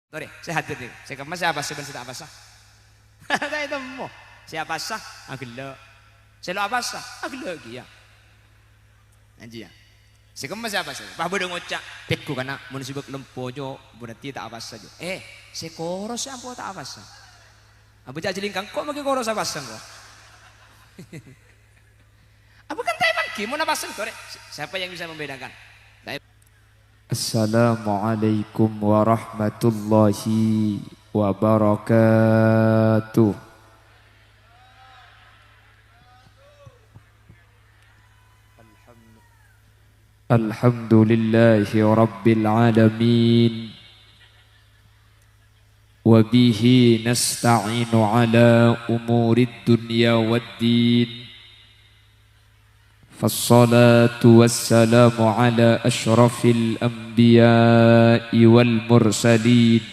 Tore, saya hadir nih. Saya kemas siapa sih bensin apa sah? Saya temu. Siapa sah? Agelo. Saya lo apa sah? Agelo ya. Anjir ya. Saya kemas siapa sih? Pak bodoh ngocak. Pekku karena munisibuk lempojo berarti tak apa saja. Saya koros apa tak apa sah? Abu jadi lingkang kok makin koros apa sah kok? Abu kan teman gimana apa sah? Tore, siapa yang bisa membedakan? Assalamualaikum warahmatullahi wabarakatuh. Alhamdulillahi rabbil alamin. Wabihi nasta'inu ala umurid dunya waddin. فالصلاة والسلام على أشرف الأنبياء والمرسلين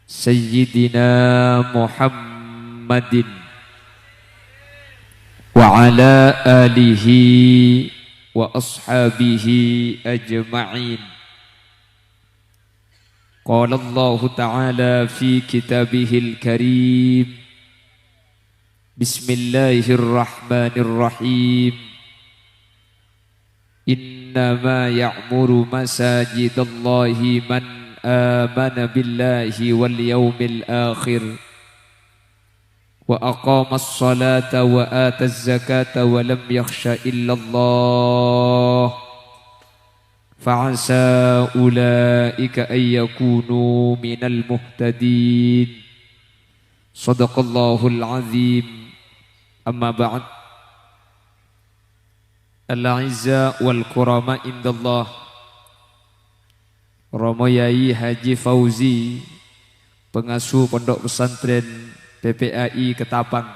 سيدنا محمد وعلى آله وأصحابه أجمعين. قال الله تعالى في كتابه الكريم: بسم الله الرحمن الرحيم. إنما يعمر مساجد الله من آمن بالله واليوم الآخر وأقام الصلاة وآتى الزكاة ولم يخش إلا الله فعسى أولئك أن يكونوا من المهتدين. صدق الله العظيم. Amma ba'd. Al-'izza wal kurama indallah. Romo Yai Haji Fauzi, pengasuh Pondok Pesantren PPAI Ketapang.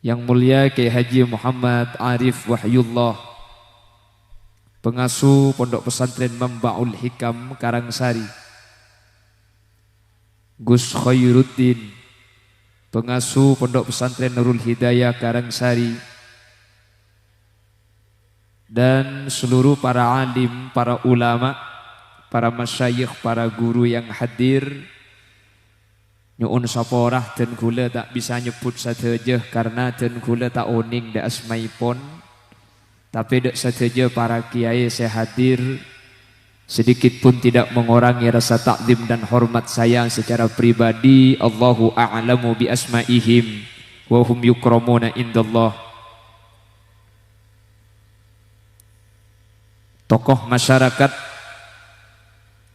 Yang mulia Kiai Haji Muhammad Arif Wahyullah, pengasuh Pondok Pesantren Mambaul Hikam Karangsari. Gus Khairuddin, pengasuh Pondok Pesantren Nurul Hidayah Karangsari, dan seluruh para alim, para ulama, para masyayikh, para guru yang hadir. Nyuun saporah dan gula tak bisa nyebut saja karena dan gula tak oning da asmaipon, tapi dek saja para kiai saya hadir. Sedikit pun tidak mengurangi rasa takzim dan hormat saya secara pribadi. Allahu a'lamu bi asma'ihim wa hum yukramuna indallah. Tokoh masyarakat,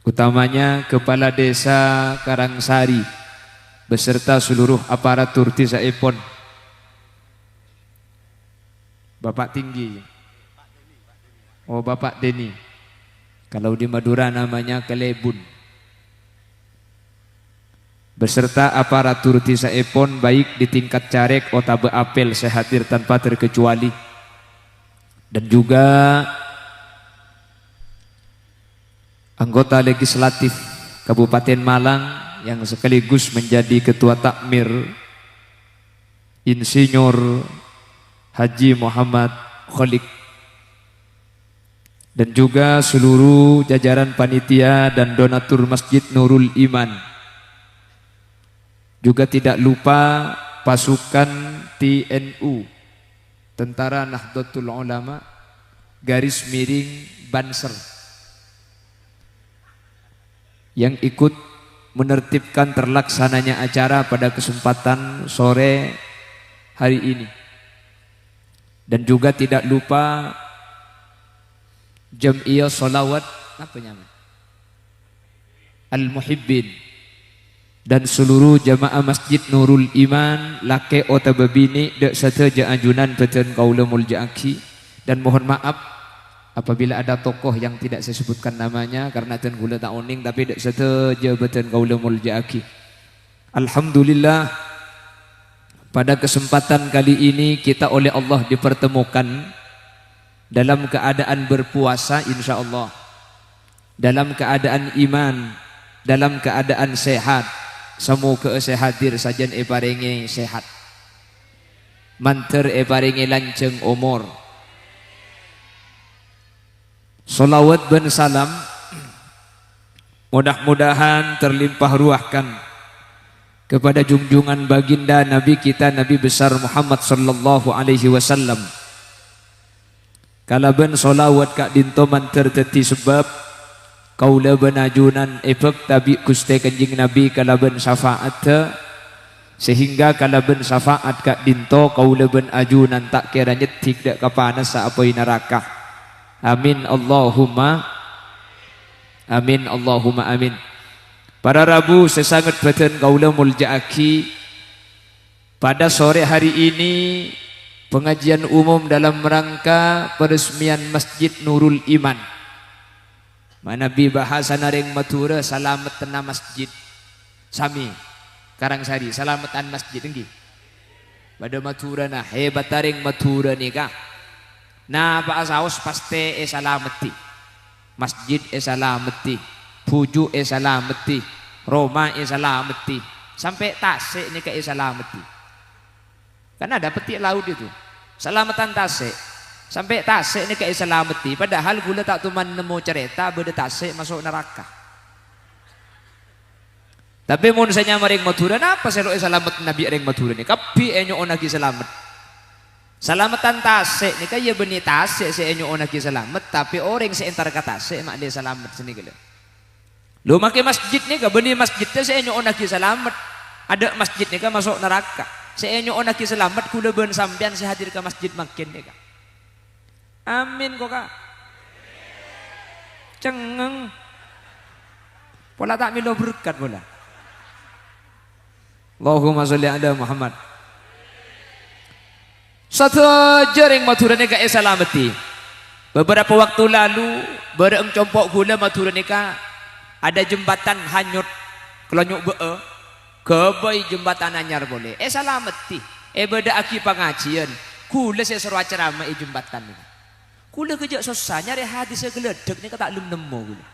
utamanya Kepala Desa Karangsari beserta seluruh aparatur desa Epon. Bapak tinggi. Oh, Bapak Deni. Kalau di Madura namanya Kelebun. Beserta aparatur desa Epon baik di tingkat caleg atau apel saya hadir tanpa terkecuali. Dan juga anggota legislatif Kabupaten Malang yang sekaligus menjadi ketua takmir, Insinyur Haji Muhammad Kholik. Dan juga seluruh jajaran panitia dan donatur Masjid Nurul Iman. Juga tidak lupa pasukan TNU, Tentara Nahdlatul Ulama garis miring Banser, yang ikut menertibkan terlaksananya acara pada kesempatan sore hari ini. Dan juga tidak lupa Jam'iyah Sholawat apa namanya? Al-Muhibbin dan seluruh jamaah Masjid Nurul Iman lake otababini dek sateja ajunan beten kaula muljaaki. Dan mohon maaf apabila ada tokoh yang tidak saya sebutkan namanya karena ten gula tak oning, tapi dek sateja beten kaula muljaaki. Alhamdulillah, pada kesempatan kali ini kita oleh Allah dipertemukan dalam keadaan berpuasa insyaallah, dalam keadaan iman, dalam keadaan sehat. Semoga saya hadir sajen paringe sehat, manter paringe lanceng umur. Salawat dan salam Mudah-mudahan terlimpah ruahkan kepada junjungan baginda Nabi kita Nabi besar Muhammad sallallahu alaihi wasallam. Kalaban solawat kak dinto manter teti sebab kaula benajunan efek tabi kuste kanjing Nabi kalaban syafaat sehingga kalaban syafaat kak dinto kaula ben ajunan tak kira nyetik dak kapanas sa apoi neraka. Amin Allahumma amin Allahumma amin. Para Rabu sesangat beten kaula muljaaki pada sore hari ini pengajian umum dalam rangka peresmian Masjid Nurul Iman. Manabi bahasa nareng matura salamet tena masjid. Sami Karangsari salametan masjid enggi. Pada matura nah hebat taring matura nika. Nah baasaos paste salameti. Masjid salameti. Puju salameti. Roma salameti. Sampai Tasik nika salameti. Karena ada petik laut itu. Selamatan Tasik. Sampai Tasik ini kayak selamati. Padahal gula tak tuman nemu cerita beda Tasik masuk neraka. Tapi mun saya maring Madura apa selo selamat Nabi ring Madura ni. Kapi enyo onagi selamat. Selamatan Tasik ni kaya beni Tasik se enyo onagi selamat tapi orang se entar ka Tasik mak dia selamat sini gila. Lu make masjid ni ka beni masjid se enyo onagi selamat. Ada masjid ni ka masuk neraka. Saya nyoonaki selamat kula ben sampean saya hadir ke masjid makin ya kak. Amin kok kak. Cengeng. Pola tak milo berkat pola. Allahumma sholli ala Muhammad. Satu jaring Madura nika salamati. Beberapa waktu lalu bereng compok gula Madura nika ada jembatan hanyut kelonyuk bee. Kebai jembatan anyar boleh. Salamati. Beda aki pengajian. Kula saya seru ceramah jembatan ini. Kula kejak susah nyari hadis geledek ni kata belum nemu kula.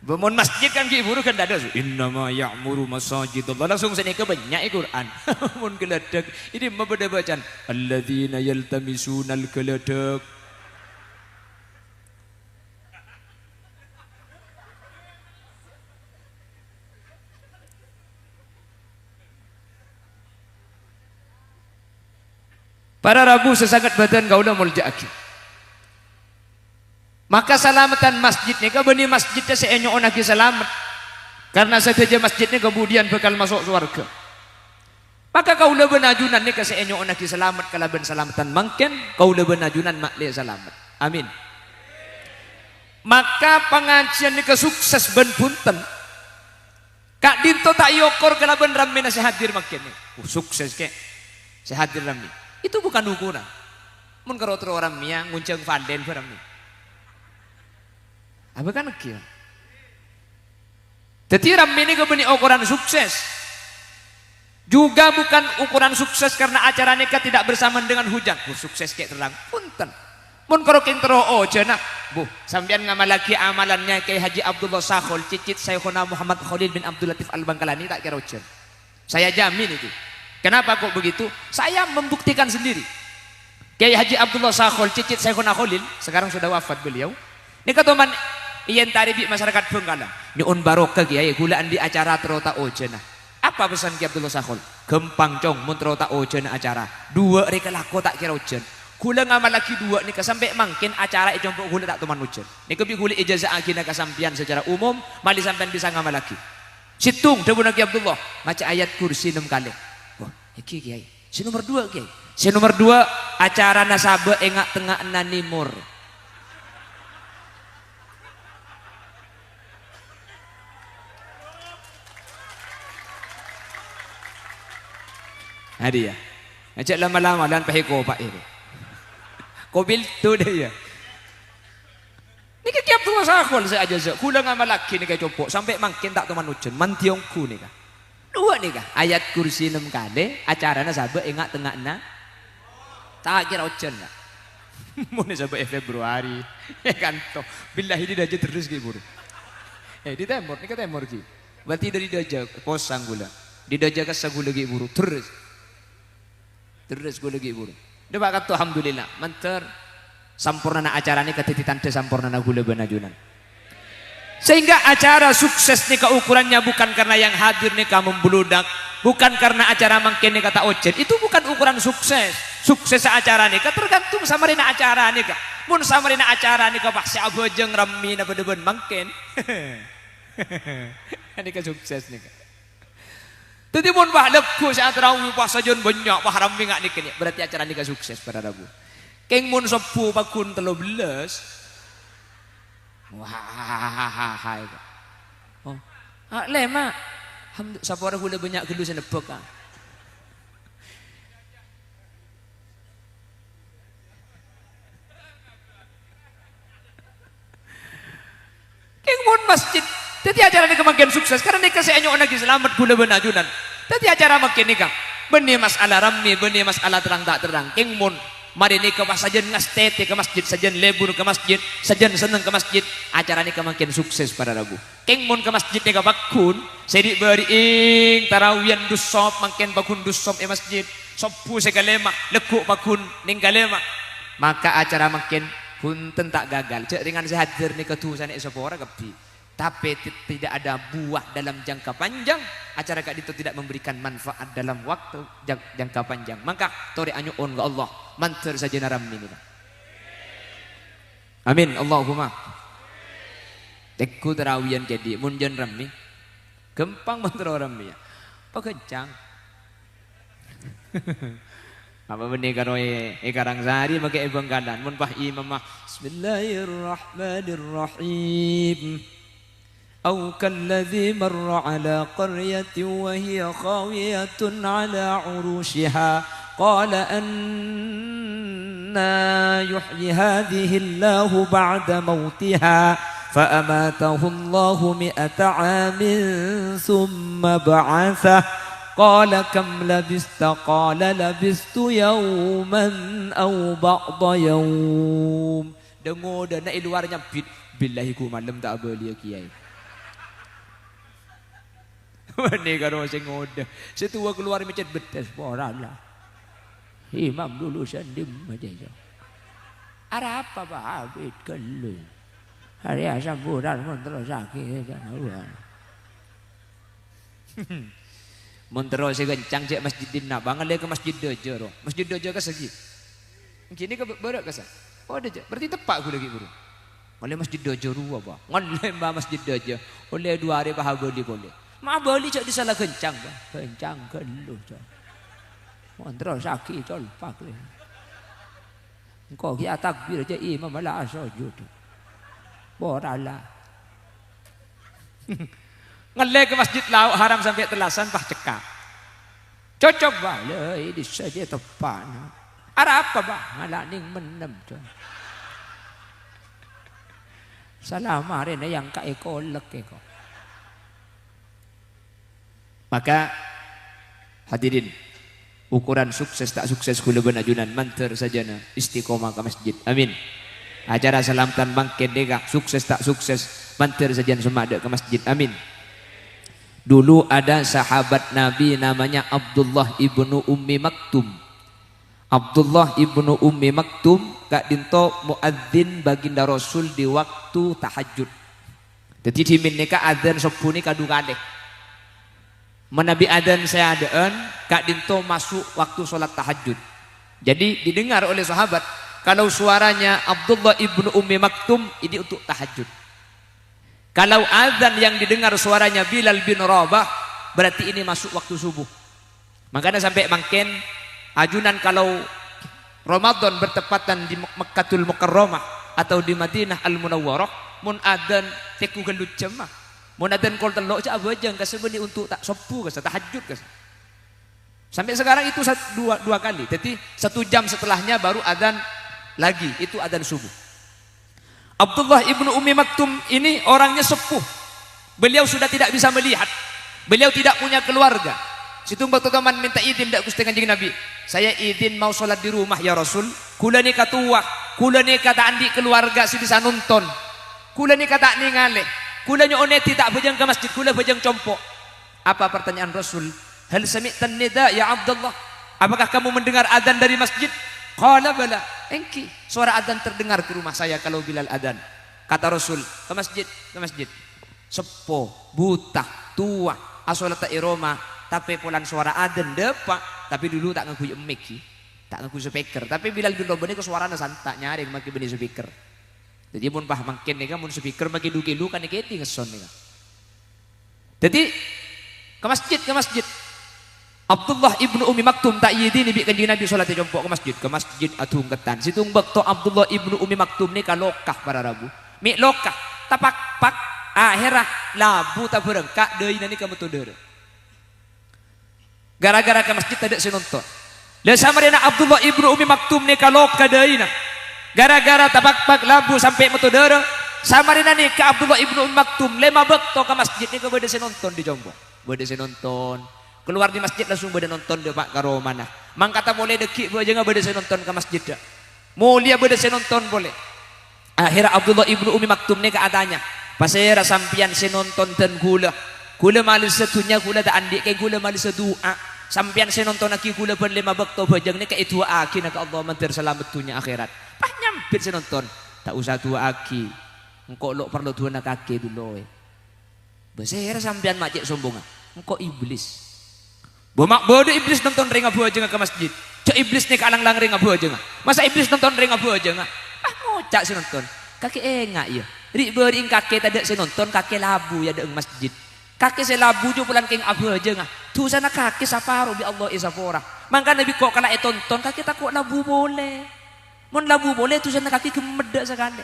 Bangun masjid kan ki buru kan ada. Innama ya'muru masajidallah langsung sini ke banyak Quran. Mun geledek ini membeda bacaan alladzina yaltamisunal geledek. Para Rabu sesangat badan kaula muljaaki. Maka salamatan masjid ni ka benih masjidnya seenyo onaki selamat. Karena saja masjidnya kemudian bakal masuk surga. Maka kaula benajunan ni ka seenyo onaki selamat kalaban salamatan mangken kaula benajunan makli selamat. Amin. Maka pengajian ni ka sukses ben punten. Kak dinto tak yokor kalaban rame na hadir makin ni. Sukses ke. Hadir rame. Itu bukan ukuran. Mun karotro orang mia ngunceng fanden barang ni. Apa kan kia? Jadi ramai ini kebeni ukuran sukses. Juga bukan ukuran sukses karena acara nikah tidak bersamaan dengan hujan. Sukses kayak terang. Punten. Mun karoking tero cenah. Bu, sampean ngamalaki amalannya kayak Haji Abdullah Sakhol, cicit Syekhuna Muhammad Khalil bin Abdul Latif Al-Bangkalani tak kira ujian. Saya jamin itu. Kenapa kok begitu? Saya membuktikan sendiri. Kiai Haji Abdullah Sakhol, cicit Syekhuna Khalil, sekarang sudah wafat beliau. Ini katoman iyan taribi masyarakat Bengkala. Ini un barokah kiai gulaan di acara terota ojena. Apa pesan Kiai Abdullah Sakhol? Gempang cong mun terota ojena acara. Dua reka lako tak kira ojen. Gula ngamal lagi dua nih sampai mangkin acara ijompok gula tak teman ojen. Nih kebi gula ijazah agina kasampian secara umum, mali sampean bisa ngamal lagi. Situng debu Kiai Abdullah, maca ayat kursi 6 kali. Iki kiai. Si nomor 2 kiai. Si nomor 2 acara nasabah engak tengah nanimur. Hadi ya. Ajak lama-lama dan pahiko pak ini. Kobil tu dia. Ni Kiai Abdullah Sakhol saya aja kula ngamal laki ni kayak copok sampai makin tak teman ujen mantiongku ni kah. Dua nih kah ayat kursi 6 kali acaranya sahabat enggak tengah na tak kira ujian lah mau nih sahabat Februari kan toh billahi di daja terus gitu di timur nih ke timur ki berarti dari daja posang gula di daja ke sagula gitu buru terus gula gitu buru dia bakat tuh alhamdulillah manter sampurna na acaranya ketititan te sampurna na gula benajunan Sehingga acara sukses nikah ukurannya bukan karena yang hadir nikah membludak, bukan karena acara mangkin nikah tak ojen. Itu bukan ukuran sukses. Sukses acara nikah tergantung sama rina acara nikah. Mun sama rina acara nikah pasti abojeng rami na bedeben mangkin. Nikah sukses nikah. Tadi mun bah leku saat rawi pas sajon banyak bah rami ngak nikah ni. Berarti acara nikah sukses pada Rabu. Keng mun sepuh bakun 13. Wah, oh, lema, sapora gula banyak gelu sa nepek ah. Keng mun masjid, tadi acara ni kemakin sukses karena nikah saya nyonya lagi selamat gula benajunan. Tadi acara makin nikah, benih masalah rami, benih masalah terang tak terang. Keng mun mari nikah pas sajen ngastete ke masjid, sajen lebur ke masjid, sajen seneng ke masjid, acara nikah makin sukses pada Rabu. Keng mun ke masjid nikah bakun, sedi beri ing tarawian dusop makin bakun dusop e masjid, sopu segalema, lekuk bakun ning galema. Maka acara makin punten tak gagal. Cek ringan sehadir nikah tu sana sepora kepi. Tapi tidak ada buah dalam jangka panjang. Acara kak itu tidak memberikan manfaat dalam waktu jangka panjang. Maka tori anyuun ke Allah manter saja naram ini. Amin Allahumma. Teku terawian jadi munjan rami. Gempang manter rami ya. Pakencang. Apa benih karoe karang sari pakai ebang kanan. Mun pah imamah. Bismillahirrahmanirrahim. أو كالذي مر على قرية وهي خاوية على عروشها قال أنى يحيي هذه الله بعد موتها فأماته الله 100 عام ثم بعثه قال كم لبثت قال لبثت يوما أو بعض يوم. Dengo dana luarnya billahi ku malam tak boleh kiai. Ini kalau saya ngoda, setua keluar macet betes poran lah. Imam dulu sendim aja. Ada apa Pak Habib kelu? Hari asam bulan mentero sakit kan luar. Mentero saya kencang cek masjid dina, bangun dia ke masjid dojo. Masjid dojo ke segi. Kini ke berak ke sana. Oh dojo, berarti tepat aku lagi guru. Oleh masjid dojo ruwa Pak. Oleh mbak masjid dojo. Oleh 2 hari Pak Habib boleh. Ma beli cak di salah kencang, kencang kelu cak. Mentero sakit cak lupa kelu. Engkau kia takbir aja imam malah sujud. Boralah. Ngelek ke masjid lauk haram sampai telasan pah cekak. Cocok bala ini saja tepat. Ada apa bah? Malah ning menem cak. Salah marin yang kai kolek kok. Maka hadirin, ukuran sukses tak sukses kula benajunan manter sajana istiqomah ke masjid. Amin. Acara selamatan bangkit dega sukses tak sukses manter sajana semada ke masjid. Amin. Dulu ada sahabat Nabi namanya Abdullah ibnu Ummi Maktum. Abdullah ibnu Ummi Maktum kak dinto muadzin baginda Rasul di waktu tahajud. Jadi dimin nika adzan sepuni kadu kadek. Menabi adzan saya adaan kak dinto masuk waktu sholat tahajud. Jadi didengar oleh sahabat kalau suaranya Abdullah ibnu Ummi Maktum ini untuk tahajud. Kalau adzan yang didengar suaranya Bilal bin Rabah berarti ini masuk waktu subuh. Makanya sampai makin ajunan kalau Ramadan bertepatan di Mekkatul Mukarramah atau di Madinah Al Munawwarah mun adzan teku gelut jemaah. Monatan kol telok aja abajang kasebeni untuk tak sopu kas tahajud kas. Sampai sekarang itu dua kali. Jadi 1 jam setelahnya baru adzan lagi, itu adzan subuh. Abdullah ibnu Ummi Maktum ini orangnya sepuh. Beliau sudah tidak bisa melihat. Beliau tidak punya keluarga. Situ teman minta izin dak Gusti Kanjeng Nabi. Saya izin mau sholat di rumah ya Rasul. Kula ni katua, kula ni kata andi keluarga si bisa nonton. Kula ni kata ningali. Kula nyoneti tak bejang ke masjid, kula bejang compok. Apa pertanyaan Rasul? Hal sami'tan nida ya Abdullah? Apakah kamu mendengar adzan dari masjid? Qala bala. Engki, suara adzan terdengar ke rumah saya kalau Bilal adzan. Kata Rasul, ke masjid, ke masjid. sepuh, buta, tua, asolata iroma, tapi pulang suara aden depak, tapi dulu tak ngaku mic, tak ngaku speaker, tapi bila dulu benih ke suaranya santak nyaring makin benih speaker. Jadi mun pah makin nih kan mun speaker makin dukilu kan iketi ngeson nih kan. Jadi ke masjid. Abdullah ibnu Umi Maktum tak yidi ni kanjeng Nabi salat jompok ke masjid atung ketan. Situng bekto Abdullah ibnu Umi Maktum ni kalokah para rabu. Mi lokah tapak pak akhirah labu tak berengkak deui nani ka metode. Gara-gara ke masjid tidak sinonton. Lah samarina Abdullah ibnu Umi Maktum ni kalokah deui na. Gara-gara tapak pak labu sampai metode. Samarina ni ke Abdullah ibnu Umi Maktum lema bekto ke masjid ni ke bade sinonton di jompok. Bade sinonton. Keluar di masjid langsung bade nonton dia pak karo mana. Mang kata boleh dekik aja enggak bade nonton ke masjid dah. Mulia bade nonton boleh. Akhirnya Abdullah ibnu Umi Maktum ni keadanya. Pasera sampian nonton ten gula. Gula malu setunya gula tak andik ke gula malu sedua. Sampian nonton aki gula pen lima bekto bajang ni ke itu aki nak Allah mentir selamat tunya akhirat. Pah nyampir nonton. Tak usah tua aki. Engkau lo perlu tua nak kaki dulu. Pasera sampian macet sombongan. Engkau iblis. Bomak bodoh iblis nonton ring abu aja ke masjid. Cak iblis nih kalang-lang ring abu aja. Masa iblis nonton ring abu aja nggak? Ah ngocak si nonton. Kaki enggak ya. Rik bering kaki tadi si nonton kaki labu ya deng masjid. Kaki si labu jo pulang king abu aja nggak. Tu sana kaki saparu bi Allah isafora. Mangka nabi kok kalau tonton kaki takut labu boleh. Mun labu boleh tu sana kaki gemeda sekali.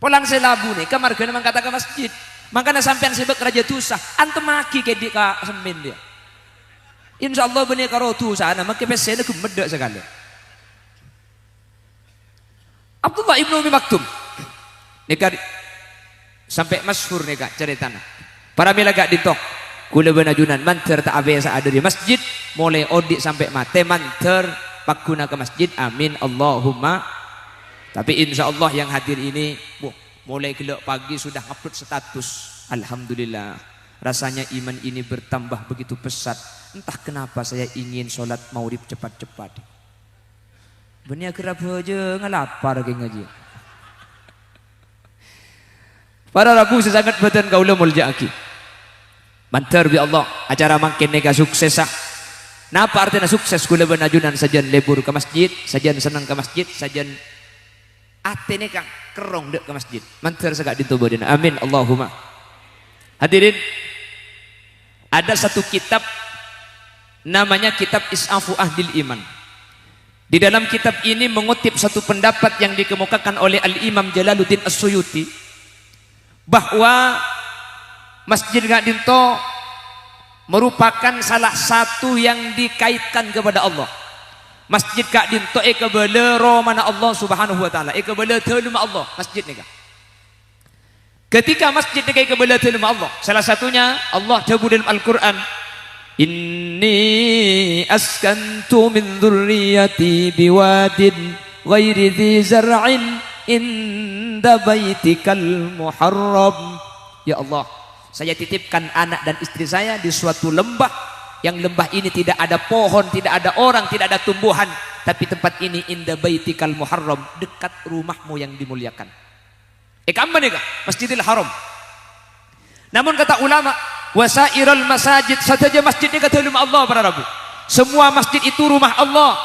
Pulang si labu nih kamar gana mangkata ke masjid. Makanya sampean sebab raja tusa, antum maki ke di ka semin dia. Insya Allah benih karo tusa, nama kepesnya gemeda sekali. Abdullah ibnu Umi Maktum, nikah sampai masyhur nikah ceritanya. Para milaga ditok, kula benajunan manter tak abesa ada di masjid, mulai odik sampai mate manter pakuna ke masjid, amin Allahumma. Tapi insya Allah yang hadir ini, mulai gelap pagi sudah upload status. Alhamdulillah. Rasanya iman ini bertambah begitu pesat. Entah kenapa saya ingin sholat maurib cepat-cepat. Benih kerap aja ngelapar kayak ngaji. Para rabu sesangat badan kaula mulja'aki. Mantar bi Allah. Acara makin nega sukses. Napa artinya sukses? Kula benajunan sajian lebur ke masjid. Sajian senang ke masjid. Sajian atene kang kerong dek ke masjid. Mantar segak ditubadin. Amin Allahumma. Hadirin, ada satu kitab namanya kitab Is'afu Ahlil Iman. Di dalam kitab ini mengutip satu pendapat yang dikemukakan oleh Al-Imam Jalaluddin As-Suyuti bahwa Masjid Gadinto merupakan salah satu yang dikaitkan kepada Allah. Masjid Kak Dinto kebala romana Allah Subhanahu wa taala, kebala teluma Allah masjid ni. Ketika masjid ni kebala teluma Allah, salah satunya Allah sebut dalam Al-Qur'an, inni askantu min dzurriyyati biwadin ghairi dzi zar'in inda baitikal muharram. Ya Allah, saya titipkan anak dan istri saya di suatu lembah, yang lembah ini tidak ada pohon, tidak ada orang, tidak ada tumbuhan, tapi tempat ini inda baitikal muharram, dekat rumahmu yang dimuliakan. Kapan nih Masjidil Haram. Namun kata ulama, wasairul masajid, saja masjid ini kata rumah Allah para rabu. Semua masjid itu rumah Allah.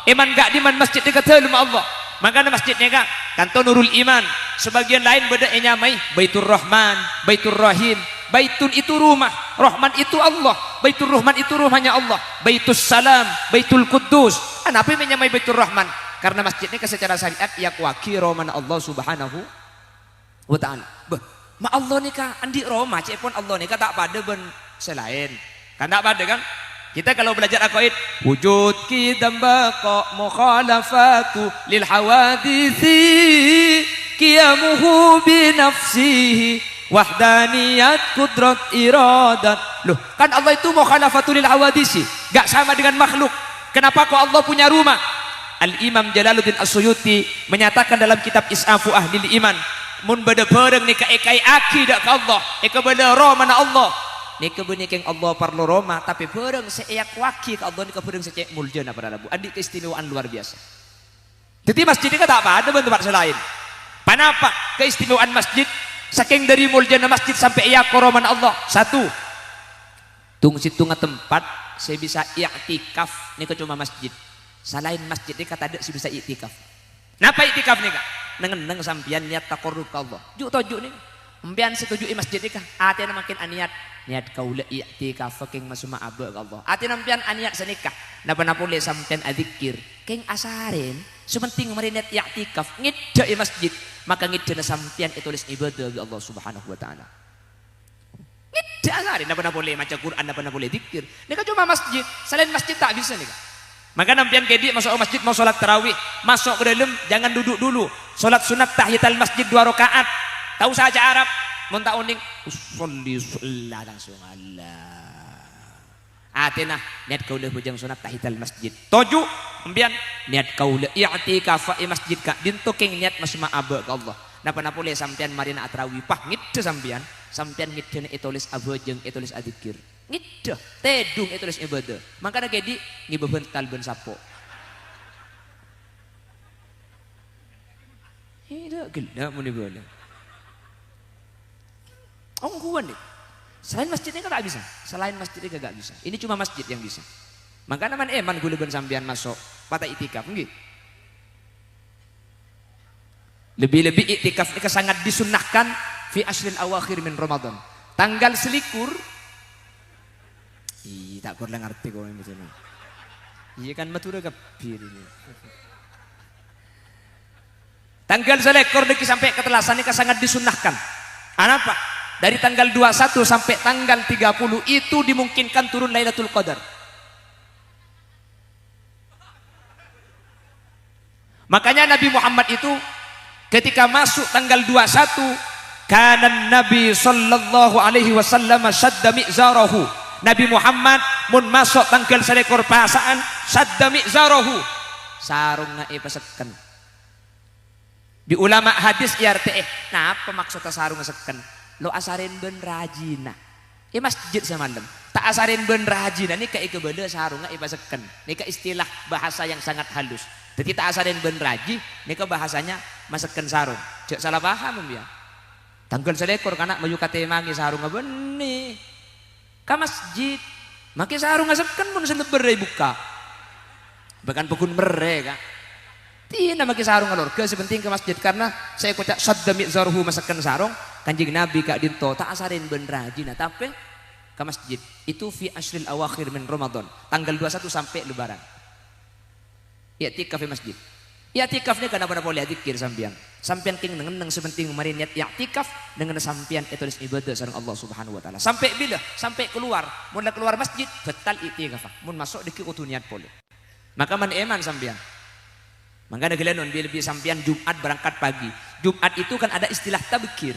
Iman gak di man masjid ini kata rumah Allah. Makanya masjidnya kak kanto Nurul Iman. Sebagian lain beda nyamai Baitur Rahman, Baitur Rahim. Baitun itu rumah, Rahman itu Allah. Baitur Rahman itu rumahnya Allah. Baitus Salam, Baitul Quddus. Kenapa menyamai Baitur Rahman? Karena masjidnya secara syariat yakwaki roman Allah Subhanahu wa ta'ala. Ma Allah ni kak andi Roma, cepon Allah ni kak tak pada ben selain. Kan tak pada kan? Kita kalau belajar aqaid, wujud kidam baqa mukhalafatu lil hawadisi qiyamuhu bi nafsihi wahdaniyat kudrat iradat. Loh, kan Allah itu mukhalafatu lil hawadisi, enggak sama dengan makhluk. Kenapa kok Allah punya rumah? Al-Imam Jalaluddin As-Suyuti menyatakan dalam kitab Is'afu Ahlil Iman, mun beda bareng ni ka ekai akidah ka Allah, eka beda roh mana Allah. Nika benih keng Allah parlo Roma, tapi bareng seeyak waki ka Allah nika bareng secek muljana para rabu. Adik keistimewaan luar biasa. Jadi masjid ini tak ada tempat selain. Kenapa keistimewaan masjid? Saking dari muljana masjid sampai ia koroman Allah. Satu, tung situ tempat saya bisa i'tikaf ini cuma masjid. Selain masjid ini kata ada sih bisa i'tikaf. Napa i'tikaf nih kak? Neng sampian niat taqarrub ke Allah. Juk tojuk nih. Empian setuju masjid ini kah? Atina makin aniat niat kaula i'tikaf king masuma abah ke Allah. Atina empian aniat senikah. Napa boleh sampian adzikir. King asarin sementing merinat i'tikaf ngidda masjid. Maka ngidda sampian tulis ibadah ke Allah Subhanahu wa taala. Ngidda asarin napa boleh maca Quran, napa boleh zikir. Ini kan cuma masjid. Selain masjid tak bisa nih kak. Maka nampian kedi masuk masjid mau sholat tarawih, masuk ke dalam jangan duduk dulu. Sholat sunat tahiyatul masjid 2 rakaat. Tahu saja Arab, mun tak uning usolli sholat langsung Allah. Atina niat kaulah bujang sunat tahiyatul masjid. Tujuh ambian niat kaulah i'tikaf fi masjid ka dinto king niat masma aba ke Allah. Napa boleh sampean marina tarawih pah ngidde sampean ngidde tulis abojeng tulis adzikir. Ngiddah tedung tulis ibadah. Makanya kedi ngibebental ben sapo. Tidak gila muni boleh. Ongguan nih. Selain masjidnya kan tak bisa. Selain masjidnya gak bisa. Ini cuma masjid yang bisa. Makanya man eman gula ben sampean masuk pada i'tikaf nggih. Lebih-lebih i'tikaf ini sangat disunnahkan fi ashril awakhir min Ramadan. Tanggal selikur tak pernah ngerti kau yang betul. Iya kan matura kapir ini. Tanggal selekor deki sampai ketelasan ini sangat disunahkan. Apa? Dari tanggal 21 sampai tanggal 30 itu dimungkinkan turun Lailatul Qadar. Makanya Nabi Muhammad itu ketika masuk tanggal 21 kana Nabi sallallahu alaihi wasallam syadda mi'zarahu. Nabi Muhammad mun masuk tanggal selekor pasaan sadda mi'zarahu sarung ngai paseken. Di ulama hadis IRT napa maksudnya sarung seken? Lo asarin ben rajina. Masjid semalam tak asarin ben rajina ni kayak kebelah sarung ngai paseken. Ni ke istilah bahasa yang sangat halus. Jadi tak asarin ben raji ni ke bahasanya maseken sarung. Cek salah paham ya. Tanggal selekor kana mayu kate mangi sarung benih. Ka masjid maki sarung ngasepkan mun seleber buka bahkan pukun mereka tina maki sarung ngalorga sepenting ke masjid karena saya kocak sadda mi'zarhu masakan sarung kanjing Nabi kak dinto tak asarin ben rajina tapi ke masjid itu fi ashril awakhir min Ramadan tanggal 21 sampai lebaran i'tikaf di masjid. I'tikaf ni kana boleh zikir sampean king neng sepenting mari niat i'tikaf dengan sampean tulis ibadah sareng Allah Subhanahu wa taala. Sampai bila? Sampai keluar. Mun keluar masjid batal i'tikaf. Mun masuk deki kudu niat boleh. Maka man eman sampean. Mangga gelenon lebih sampean Jumat berangkat pagi. Jumat itu kan ada istilah tabkir.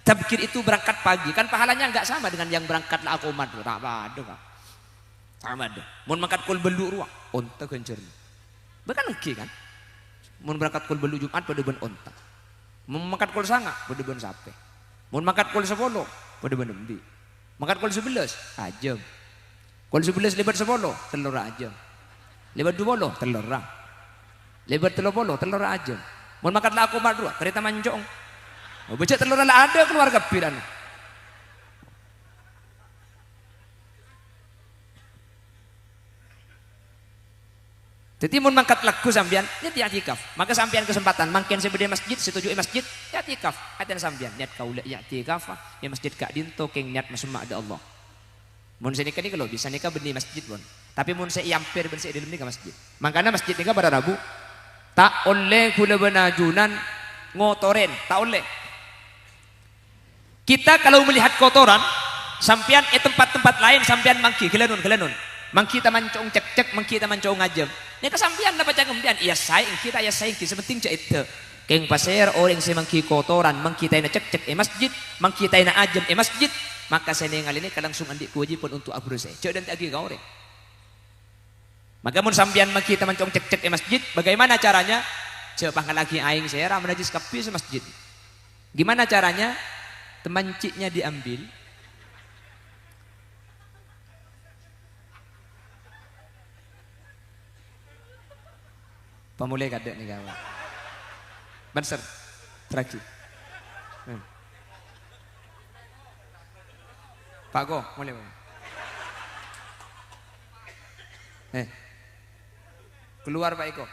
Tabkir itu berangkat pagi. Kan pahalanya enggak sama dengan yang berangkat la akomat. Tak ada Kak. Sama ada. Mun mangkat kul belu ruah onta kencer. Bahkan engke kan. Mun berangkat kul belu Jumat pada ben onta. Mun mangkat kul sanga pada ben sape. Mun mangkat kul 10 pada ben embi. Mangkat kul 11 ajam. Kul 11 lebat 10 telur ajam. Lebat 20 telur ra. Lebat 30 telur ajam. Mun mangkat la aku madru kereta manjong. Oh becek telur la ada keluarga piran. Jadi mun mangkat lagu sampean niat i'tikaf. Maka sampean kesempatan mangken sebede masjid setuju masjid i'tikaf. Aten sampean niat kaula i'tikaf ya masjid kak dinto keng niat masma ada Allah. Mun saya nikah ni kalau bisa nikah benih masjid pun. Tapi mun saya yampir ben saya dalam nikah masjid. Makanya masjid nikah pada Rabu tak oleh kula benajunan ngotoren, tak oleh. Kita kalau melihat kotoran sampean tempat-tempat lain sampean mangki gelenun. Mangki ta mancong cek mangki ta mancong ngajam. Ni kasampian dapat jangan kemudian iya saya sepenting cek itu. Keng pasir orang si mangki kotoran mangki ta na cek masjid, mangki ta na ajam masjid, maka saya ningali ini langsung andik kewajiban untuk abru saya. Cek dan agi kau orang. Maka mun sampean mangki ta mancong cek masjid, bagaimana caranya? Cek lagi aing saya ra menajis kapi se masjid. Gimana caranya? Temanciknya diambil. Pemulai kadek nih kawan. Banser. Terakhir. Pak Go, mulai. Keluar Pak Eko.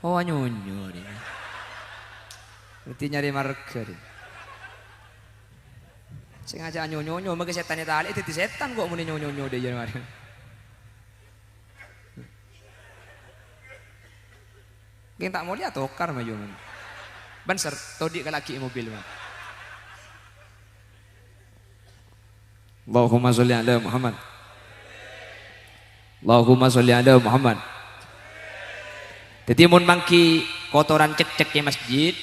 Oh nyonyo dia. Berarti nyari marga dia. Sengaja nyonyo maka setan tali itu setan kok muni nyonyo dia mari. Geng tak mau lihat tokar maju man. Banser todi ke laki mobil man. Allahumma sholli ala Muhammad. Allahumma sholli ala Muhammad. Jadi mun mangki kotoran cek-ceknya masjid,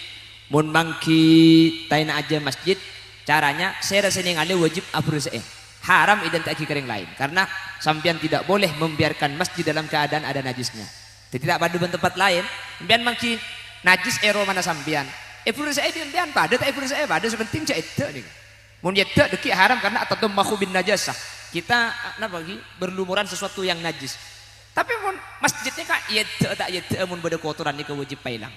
mun mangki taina aja masjid, caranya saya rasa ningali wajib afruseh. Haram identik kering lain karena sampean tidak boleh membiarkan masjid dalam keadaan ada najisnya. Jadi tidak pada tempat lain, sampean mangki najis ero mana sampean. Afruseh sampean pada tak afruseh pada sepenting cek itu nih. Mun yedek deki haram karena atatummahu bin najasah. Kita bagi berlumuran sesuatu yang najis. Tapi mun masjidnya kak yedek tak yedek mun beda kotoran ni kewajib pailang.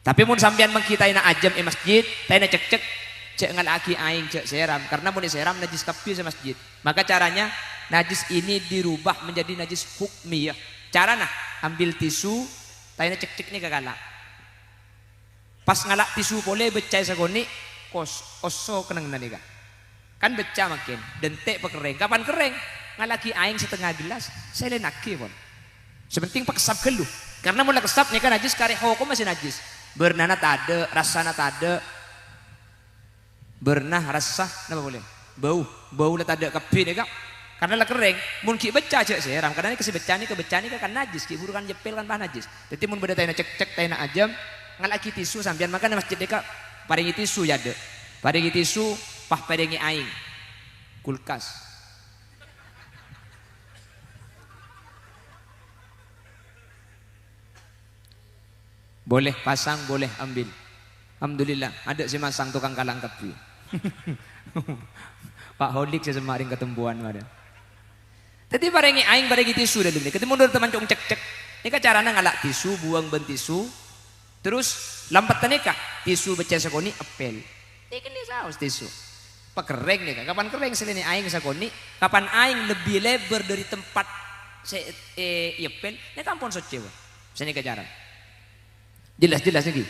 Tapi mun sampean mengkitai na ajam masjid, taina cek-cek cek ngalaki aing cek seram karena mun diseram najis kapi sa masjid. Maka caranya najis ini dirubah menjadi najis hukmiyah. Carana ambil tisu, taina cek-cek ni kagala. Pas ngalak tisu boleh becai sagoni oso kenang nani kak. Kan becah makin dentek pekereng. Kapan kering? Ngalaki aing setengah gelas saya lenaki pun sepenting pakesap keluh karena mulai kesap nih kan najis kare hukum masih najis bernana tade rasana tade bernah rasa apa boleh bau lah tade kapi nih kak karena lah kering mungkin becah cek seram karena ini kasih becah nih kan najis kibur kan jepel kan bah najis jadi mun beda taina cek taina ajam ngalaki tisu sambian makan masjid deka paringi tisu jade paringi tisu pah paringi aing kulkas. Boleh pasang, boleh ambil. Alhamdulillah, ada si masang tukang kalang kapi. Pak Holik sesemaring ketempuan ada. Tadi barengi aing barengi tisu dah dulu. Ketemu dulu teman cek. Ini kan caranya ngalak tisu, buang ben tisu. Terus lampat nikah tisu baca sakoni apel. Tekan ni saus tisu. Pak kering nih kan. Kapan kering selini aing sakoni? Kapan aing lebih lebar dari tempat apel? Ini kampun socewa. Sini kejaran. Jelas lagi.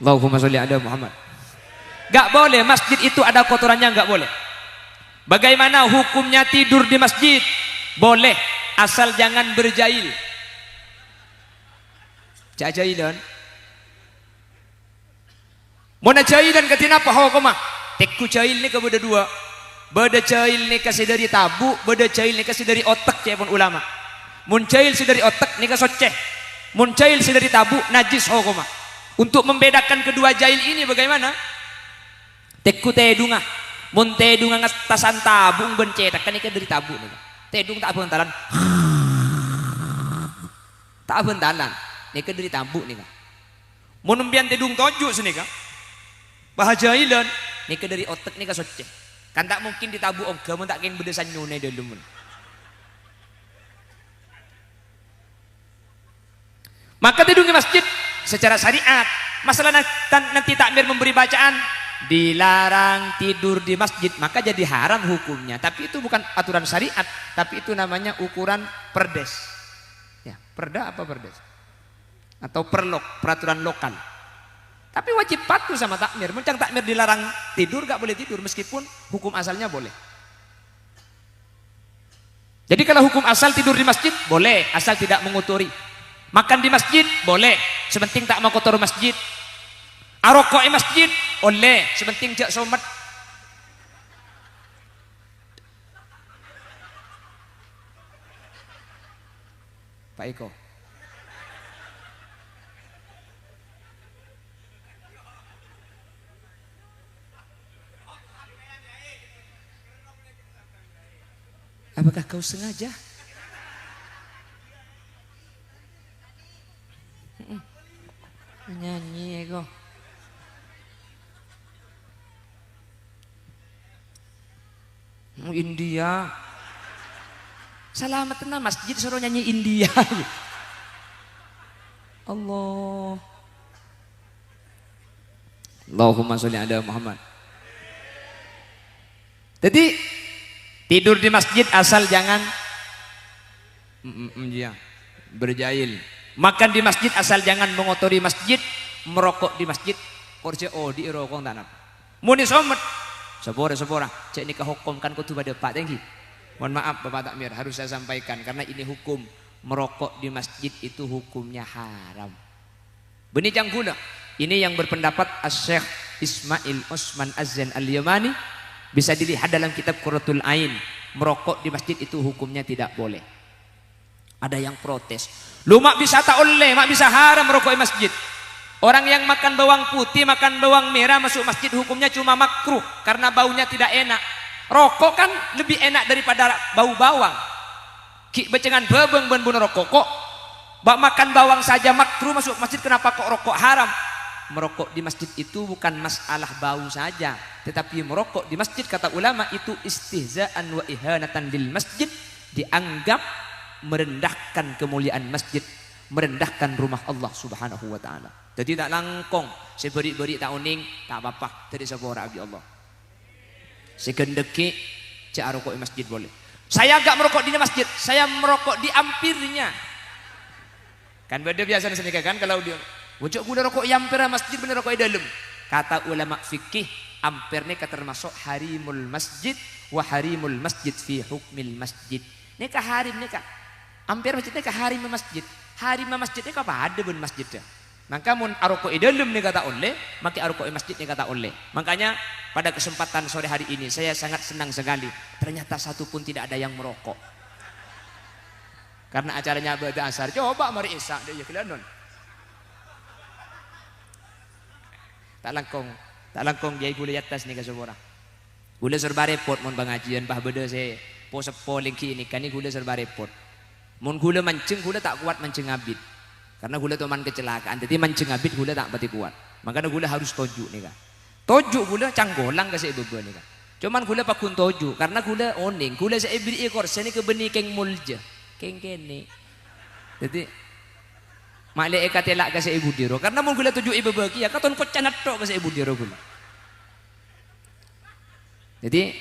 Allahumma sholli ala Muhammad. Gak boleh masjid itu ada kotorannya, gak boleh. Bagaimana hukumnya tidur di masjid? Boleh asal jangan berjail. Jailan. Mana jailan katina apa hukumah? Tekku jail ni ke beda dua. Beda jail ni kasih dari tabu, beda jail ni kasih dari otak pun ulama. Mun jail si dari otak ni ka soceh. Muncail dari tabu najis hukumah. Untuk membedakan kedua jail ini bagaimana? Tekku tedunga, mun tedunga ngatasan tabung bencetak kan ikan dari tabu nih. Tedung tak bentalan, tak bentalan. Nih dari tabu nih kan. Mun mbian tedung toju sini kan. Bahajailan nih dari otak nih kasoceh. Kan tak mungkin ditabu oga, mun tak keng bedesan nyune dulu mun. Maka tidur di masjid secara syariat. Masalah nanti takmir memberi bacaan dilarang tidur di masjid, maka jadi haram hukumnya. Tapi itu bukan aturan syariat, tapi itu namanya ukuran perdes. Ya, perda apa perdes? Atau perlok, peraturan lokal. Tapi wajib patuh sama takmir. Mencang takmir dilarang tidur, gak boleh tidur meskipun hukum asalnya boleh. Jadi kalau hukum asal tidur di masjid boleh, asal tidak mengotori. Makan di masjid boleh, sepenting tak mau kotor masjid. Arokok di masjid boleh, sepenting jak somat. Pak Eko. Apakah kau sengaja? Nyanyi kok. India. Selamat tenang masjid suruh nyanyi India. Allah. Allahumma sholli ala Muhammad. Jadi tidur di masjid asal jangan berjahil. Makan di masjid asal jangan mengotori masjid. Merokok di masjid. Korce di rokok tanam. Muni somet. Sepora. Cek nikah hukum kan kutu pada Pak Tengki. Mohon maaf Bapak Takmir harus saya sampaikan karena ini hukum merokok di masjid itu hukumnya haram. Benih janggula. Ini yang berpendapat Asy-Syaikh Ismail Osman Az-Zain Al-Yamani. Bisa dilihat dalam kitab Qurratul Ain. Merokok di masjid itu hukumnya tidak boleh. Ada yang protes. Lu mak bisa tak oleh, mak bisa haram merokok di masjid. Orang yang makan bawang putih, makan bawang merah masuk masjid hukumnya cuma makruh karena baunya tidak enak. Rokok kan lebih enak daripada bau bawang. Ki becengan bebeng ben bunuh rokok kok. Bak makan bawang saja makruh masuk masjid, kenapa kok rokok haram? Merokok di masjid itu bukan masalah bau saja, tetapi merokok di masjid kata ulama itu istihza'an wa ihanatan lil masjid, dianggap merendahkan kemuliaan masjid, merendahkan rumah Allah Subhanahu wa taala. Jadi tak langkong, seberi-beri tak uning, tak apa-apa, dari sebuah abi Allah. Sekendeki cak rokok di masjid boleh. Saya enggak merokok di masjid, saya merokok di ampirnya. Kan beda biasa senika kan kalau dia wujud gula rokok ampir masjid bener rokok di dalam. Kata ulama fikih, ampir ini termasuk harimul masjid wa harimul masjid fi hukmil masjid. Ini kah harim ini kah? Ampir masjid ini kah harim masjid? Harim masjid ini apa ada ben masjid dah. Maka mun arokok di dalam ni kata oleh, maka arokok di masjid ni kata oleh. Makanya pada kesempatan sore hari ini saya sangat senang sekali. Ternyata satu pun tidak ada yang merokok. Karena acaranya pada asar. Coba mari isak dia ya kelanon. Tak langkong dia gula atas ni kasubora. Gula serba repot mun pengajian bah beda saya po sepo lengki ini kan ni gula serba repot. Mun gula mancing gula tak kuat mancing abid. Karena gula teman kecelakaan, jadi mancing abid gula tak pati kuat. Makanya gula harus tojuk nih kan. Tojuk gula canggolang kasih bebe nih kan. Cuman gula pakun tojuk karena gula oning, gula saya beri ekor sini ke benih keng mulja. Keng kene. Jadi makle ekatelak kasih ibu diro karena mun gula tojuk ibu bagi ya katon kocan tok kasih ibu diro gula. Jadi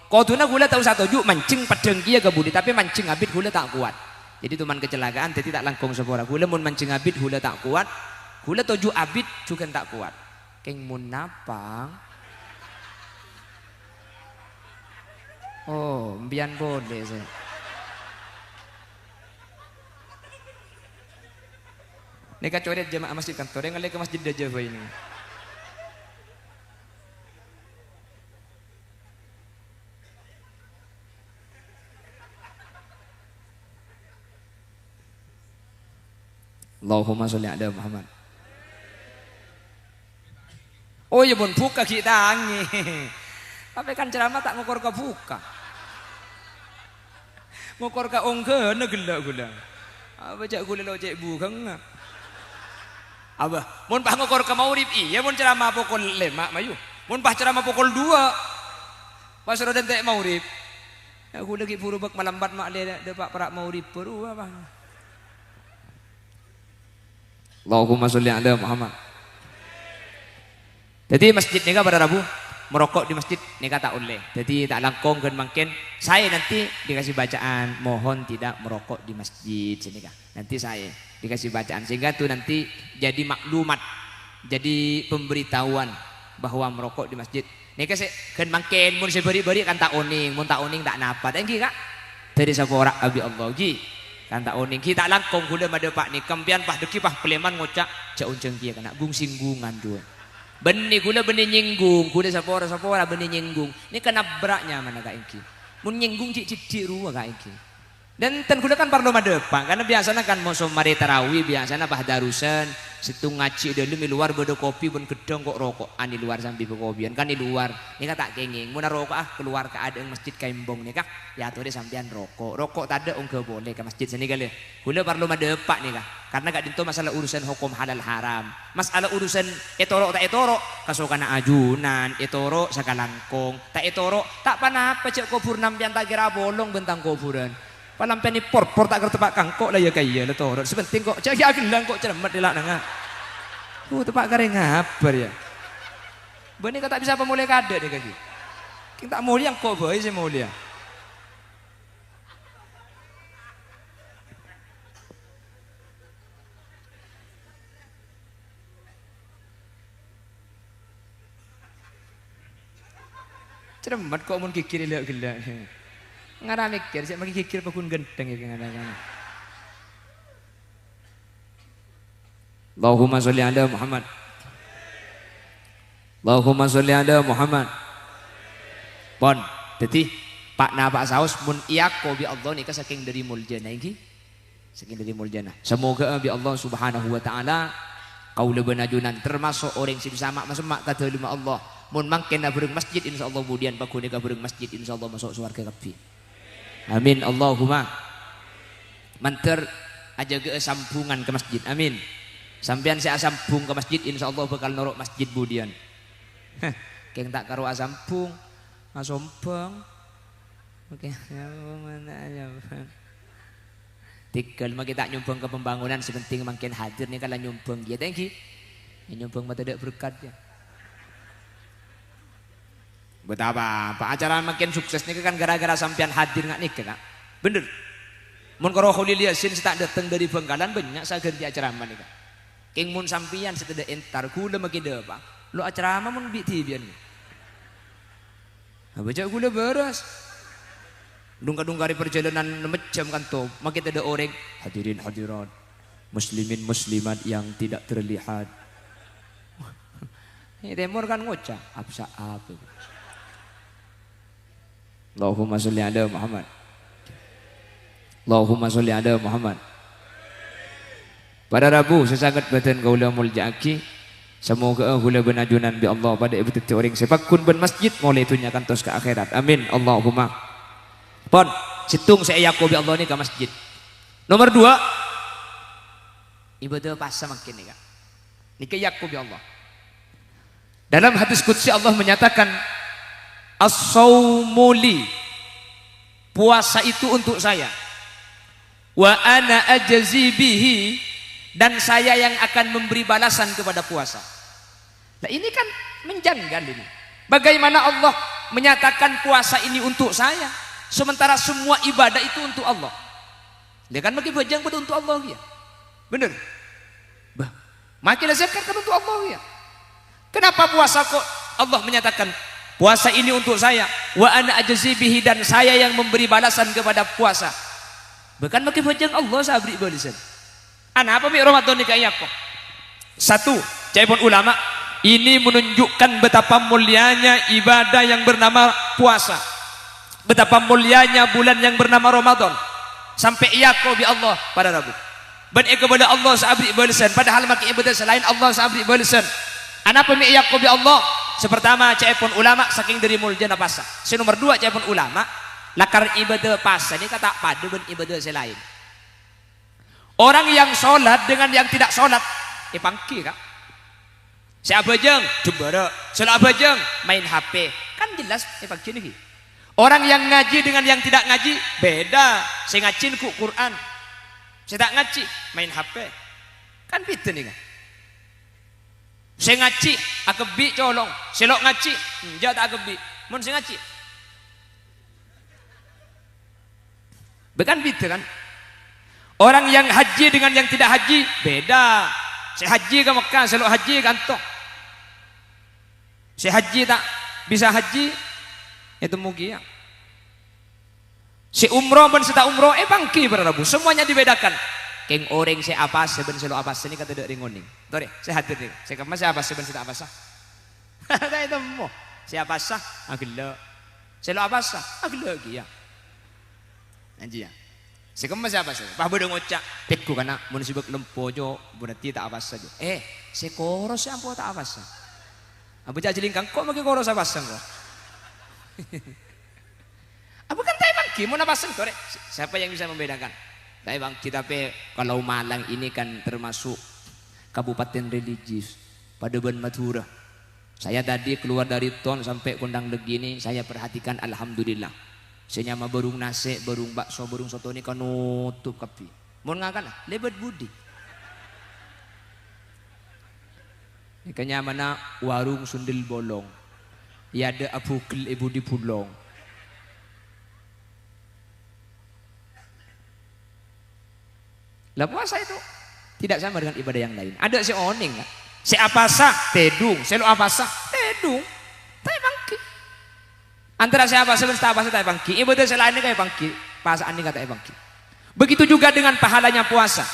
koduna gula tahu satu tojuk mancing padeng kia ke budi tapi mancing abid gula tak kuat. Jadi teman kecelakaan jadi tak langkong sepora. Gula mun mancing abid gula tak kuat. Gula toju abid juga tak kuat. Keng mun napang. Oh, mbian boleh saya. Neka coret jemaah masjid kantor yang ke masjid dah Jawa ini. Allahumma sholli ala Muhammad. Oh ya pun buka kita angin. Tapi kan ceramah tak ngukor ke buka. Ngukor ke ongke negelak gula. Apa cak gula lo cak buka enggak? Apa? Mun pah ngukor ke maurib iya mun ceramah pukul 5 mayu. Mun pah ceramah pukul 2. Pas rodan tak maurib. Aku lagi puru bak malambat mak le depak perak maurib puru apa? Allahumma sholli ala Muhammad. Jadi masjid nikah pada Rabu merokok di masjid nikah tak oleh. Jadi tak langkong kan mungkin saya nanti dikasih bacaan mohon tidak merokok di masjid sini kah. Nanti saya dikasih bacaan sehingga tuh nanti jadi maklumat, jadi pemberitahuan bahwa merokok di masjid. Nikah saya kan mungkin mun saya beri kan tak oning, mun tak oning tak napa. Tengki kak dari saporak abi Allah ji. Kan tak oning kita langkong gula mada pak ni kampian pah deki pah peleman ngocak cak unceng kia kena gung singgungan dua benih gula benih nyinggung gula sapora benih nyinggung ni kena beraknya mana kak ingki mun nyinggung cik ruah kak ingki dan gula kan parlo mada pak karena biasanya kan musuh mari tarawih biasanya bah darusan situ ngaji dalam di luar bodo kopi pun gedong kok rokok ani luar sambil berkopian kan di luar ini kan tak kenging mau rokok keluar ke ada masjid kaimbong nih kak ya tuh dia sampean rokok tak ada enggak boleh ke masjid sini kali gula perlu madepak nih kak karena gak dinto masalah urusan hukum halal haram masalah urusan etorok tak etorok kasukana ajunan etorok sakalangkong tak etorok tak panapa cek kubur nampian tak kira bolong bentang kuburan palampian ni por tak kertepak kangkok lah ya kaya lah torok sepenting kok cek ya gelang kok cermat dilak nengah tepak kering ngabar ya benih kau tak bisa pemulai kada nih kaki kita tak mulia kok boy saya mulia cermat kok mun kikir lihat gelak ngarah mikir saya makin kikir pakun genteng ya kadang-kadang Allahumma sholli ala Muhammad Allahumma sholli ala Muhammad pon jadi pak napa saus mun iyako bi Allah nika saking dari muljana iki saking dari muljana semoga bi Allah subhanahu wa ta'ala kaula benajunan termasuk orang sing sama masuk mak tadaluma Allah mun mangken bereng masjid insyaallah budian pakune ka bereng masjid insyaallah masuk surga kabeh amin Allahumma manter aja ge sambungan ke masjid amin sampean saya sambung ke masjid insyaallah bakal norok masjid budian keng tak karo asambung asombang oke mana aja tinggal mah kita nyumbang ke pembangunan sepenting makin hadir nih kalau nyumbang ya thank you nyumbang mah tidak berkat ya betapa pak acara makin sukses nih kan gara-gara sampean hadir nggak nih kak bener mun karo Khalil Yasin tak datang dari Bangkalan banyak saya ganti acara mana kak keng mun sampean setelah entar gula makin apa lo acara mah mun biti bian baca gula beras dungkari perjalanan macam kan tuh makin ada orang hadirin hadirat muslimin muslimat yang tidak terlihat ini temur kan ngocah apa Allahumma sholli ala Muhammad Allahumma sholli ala Muhammad pada Rabu sesangat badan kaula muljaaki semoga gula benajunan bi Allah pada ibu titi orang sepakun ben masjid mulai tunyakan tos ke akhirat amin Allahumma pon situng saya yaku bi Allah ini ke masjid nomor 2 ibadah pasah makin nih kak ini ke yaku bi Allah dalam hadis qudsi Allah menyatakan as-saumuli puasa itu untuk saya wa ana ajzi bihi dan saya yang akan memberi balasan kepada puasa. Nah ini kan menjanggal ini. Bagaimana Allah menyatakan puasa ini untuk saya sementara semua ibadah itu untuk Allah. Dia kan bagi bajang pada untuk Allah ya. Benar. Bah, makin zakat kan untuk Allah ya. Kenapa puasa kok Allah menyatakan puasa ini untuk saya wa ana ajzi bihi dan saya yang memberi balasan kepada puasa. Bahkan bagi bajang Allah saya beri balasan. Apa mi Ramadan ni kayak kok? Satu, cipon ulama ini menunjukkan betapa mulianya ibadah yang bernama puasa, betapa mulianya bulan yang bernama Ramadan. Sampai iyako bi Allah pada Rabu. Ben kepada Allah sabri balasan. Padahal maki ibadah selain Allah sabri balasan. Apa mi iyako bi Allah? Sepertama cipon ulama saking dari muljana puasa. Nomor 2 cipon ulama lakar ibadah puasa ini kata padu ben ibadah selain. Orang yang sholat dengan yang tidak sholat pangki kak si abajeng jembara sholat abajeng main HP kan jelas pangki nih orang yang ngaji dengan yang tidak ngaji beda saya ngajin ku Quran saya tak ngaji main HP kan beda nih kak saya ngaji akebi colong selok ngaji enggak tak akebi mun saya ngaji bukan beda kan. Orang yang haji dengan yang tidak haji beda. Saya haji ke Mekah, selalu haji kantor. Saya haji tak bisa haji itu mugia. Si umroh pun tak umroh bangki pada Rabu. Semuanya dibedakan. Keng orang saya apa seben selalu apa seni kata dek ringoning. Tore, saya hadir nih. Saya kemas saya apa seben saya apa sah. Ada itu mo. Saya apa sah? Agila. Selalu apa sah? Agila lagi ya. Anji ya. Sekemas siapa sih? Pah bodoh ngocak. Tekku kana mun sibuk lempojo berarti tak apa saja. Sekoros ya ampo tak apa sah. Abu jajilingkang kok magi koros apa sah kok? Abu kan tai bangki mau apa sah kok? Siapa yang bisa membedakan? Tai bangki tapi kalau Malang ini kan termasuk kabupaten religius Padeban Madura. Saya tadi keluar dari ton sampai Kondang Legi ini saya perhatikan alhamdulillah. Senyama berung nasi, berung bakso, berung soto ini kan nutup kapi. Mau ngakan lah, lebat budi. Ikannya mana warung sundel bolong. Ya ada abukil ibu di pulong. Lah puasa itu tidak sama dengan ibadah yang lain. Ada si oning kan? Si apa sah tedung, si lo apa sah tedung, tai bangki. Antara siapa sebenarnya apa sah tai bangki, ibadah selain ini kayak bangki, pasaan ini kata bangki. Begitu juga dengan pahalanya puasa.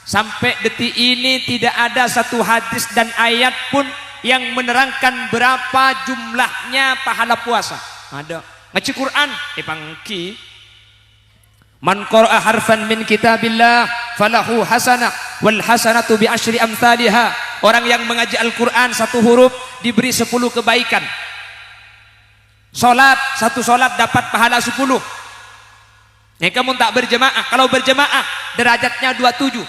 Sampai detik ini tidak ada satu hadis dan ayat pun yang menerangkan berapa jumlahnya pahala puasa. Ada ngaji Quran, bangki. Man qara'a harfan min kitabillah falahu hasanah wal hasanatu bi asyri amsalihha. Orang yang mengaji Al-Quran satu huruf diberi 10 kebaikan. Solat, satu solat dapat pahala 10. Nih kamu tak berjemaah, kalau berjemaah derajatnya 27.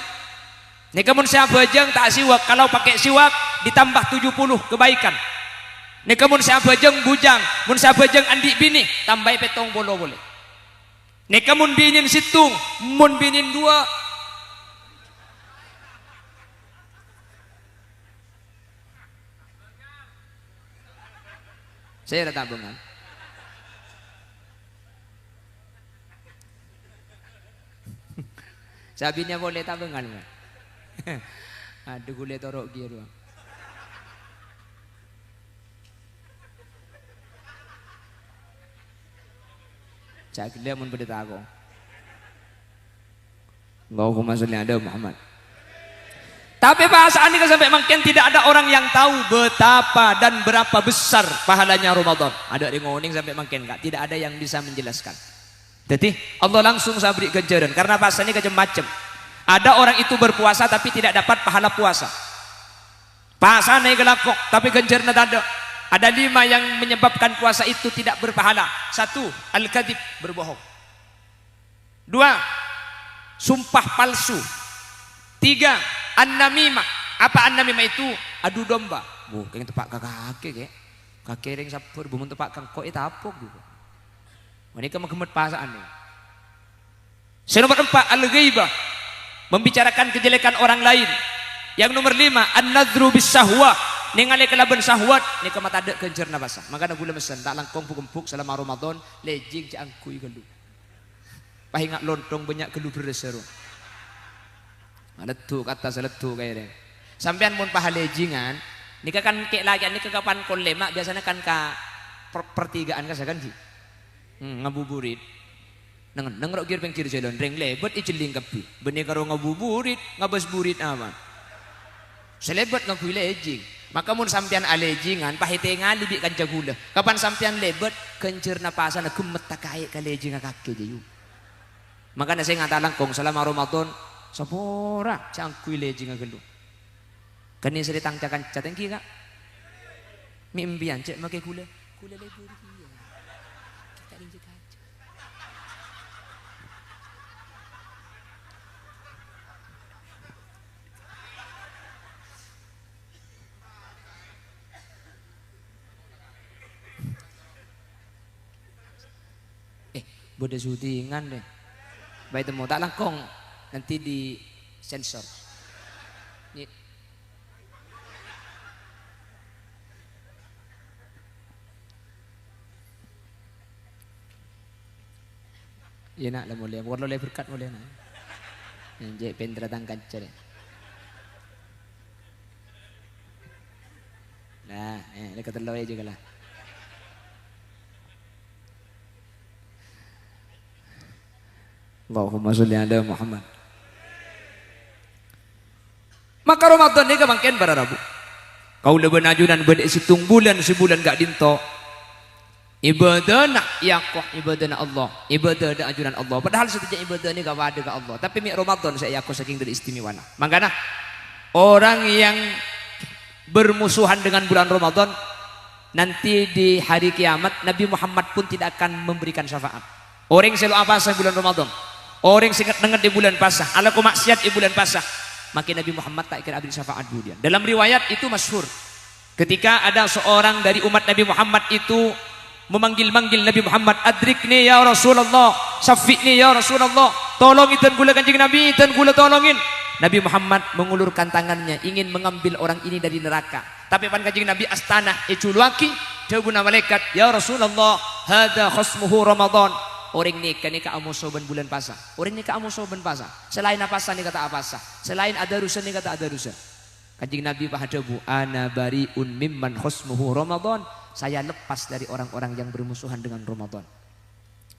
Nih kamu siapa jeng tak siwak, kalau pakai siwak ditambah 70 kebaikan. Nih kamu siapa jeng bujang, mun siapa jeng andi bini tambah petong bolo boleh. Nih kamu binin situng, mun binin 2. Saya ada tabungan. Sabinya boleh tabungan. Aduh gule torok gitu. Cak dia mun berita aku. Allahumma sholli ala Muhammad. Tapi bahasaan ini sampai makin tidak ada orang yang tahu betapa dan berapa besar pahalanya Ramadan. Ada yang ngoning sampai makin enggak, tidak ada yang bisa menjelaskan. Jadi Allah langsung saya beri ganjaran karena bahasanya macam-macam. Ada orang itu berpuasa tapi tidak dapat pahala puasa. Bahasanya gelakok tapi ganjaran ada. Ada 5 yang menyebabkan puasa itu tidak berpahala. 1. Al-kadhib, berbohong. 2. Sumpah palsu. 3. An-namimah. Apa an-namimah itu? Adu domba. Bukan tepak kakek ke. Kakek ring sapur bumun tepak kangkok itu apok juga. Ini kemet pasaan nih. Nomor 4 al-ghaibah. Membicarakan kejelekan orang lain. Yang nomor 5 an-nadhru bis-sahwah. Ningali kelaban sahwat ni kemat ada kencerna basah. Maka gula mesen tak langkong puk selama Ramadan lejing cangkui gelu. Pahingat lontong banyak gelu bereseru. Letu kata seletu kayak deh. Sampean mun paha lejingan, nika kan kek lagi nika kapan kon lemak biasanya kan ka pertigaan kasakan sih. Ngabuburit. Nengrok gir pengkir jalan reng lebet ijeling kapi. Benih karo ngabuburit, ngabas burit apa. Selebet ngakui lejing. Maka mun sampean alejingan pahitengan libik kan jagula. Kapan sampean lebet kencer napasan gemet takai kalejing kaki jayu. Maka saya ngata langkong selama Ramadan sapora cangkui lejing agelu. Kani seri tangcakan catengki kak. Mimpian cek make gula lebur dia. Kita injek aja. Bodoh syutingan deh. Baik temu tak langkong nanti di sensor. Iya nak lah boleh. Bukan boleh berkat boleh nak. Yang pendra tangkan cari. Nah, dekat terlalu juga lah. Allahumma sholli ala Muhammad. Maka Ramadan ni kemangkin para rabu. Kau leben ajunan bedek situng bulan sebulan gak dinto. Ibadah nak ya kok ibadah nak Allah, ibadah ada ajuran Allah. Padahal setiap ibadah ini gak ada ke Allah. Tapi mi Ramadan saya aku saking dari istimewa. Makanya orang yang bermusuhan dengan bulan Ramadan nanti di hari kiamat Nabi Muhammad pun tidak akan memberikan syafaat. Orang yang selalu apa bulan Ramadan, orang yang sangat dengar di bulan puasa, ala ku maksiat di bulan puasa, maka Nabi Muhammad tak kira beri syafaat budian. Dalam riwayat itu masyhur, ketika ada seorang dari umat Nabi Muhammad itu memanggil-manggil Nabi Muhammad, adrikni ya Rasulullah, syafi'ni ya Rasulullah, tolong itu gula kanjeng Nabi, itu gula tolongin. Nabi Muhammad mengulurkan tangannya ingin mengambil orang ini dari neraka, tapi pan kanjeng Nabi astana eculuaki jawabuna malaikat, ya Rasulullah hada khasmuhu Ramadan, orang ini kan ika amuso ban bulan puasa, orang ini ka amuso ban puasa, selain apasa nih kata apasa, selain ada rusa nih kata ada rusa. Kanjeng Nabi pahadabu, ana bariun mimman khasmuhu Ramadan, saya lepas dari orang-orang yang bermusuhan dengan Ramadan.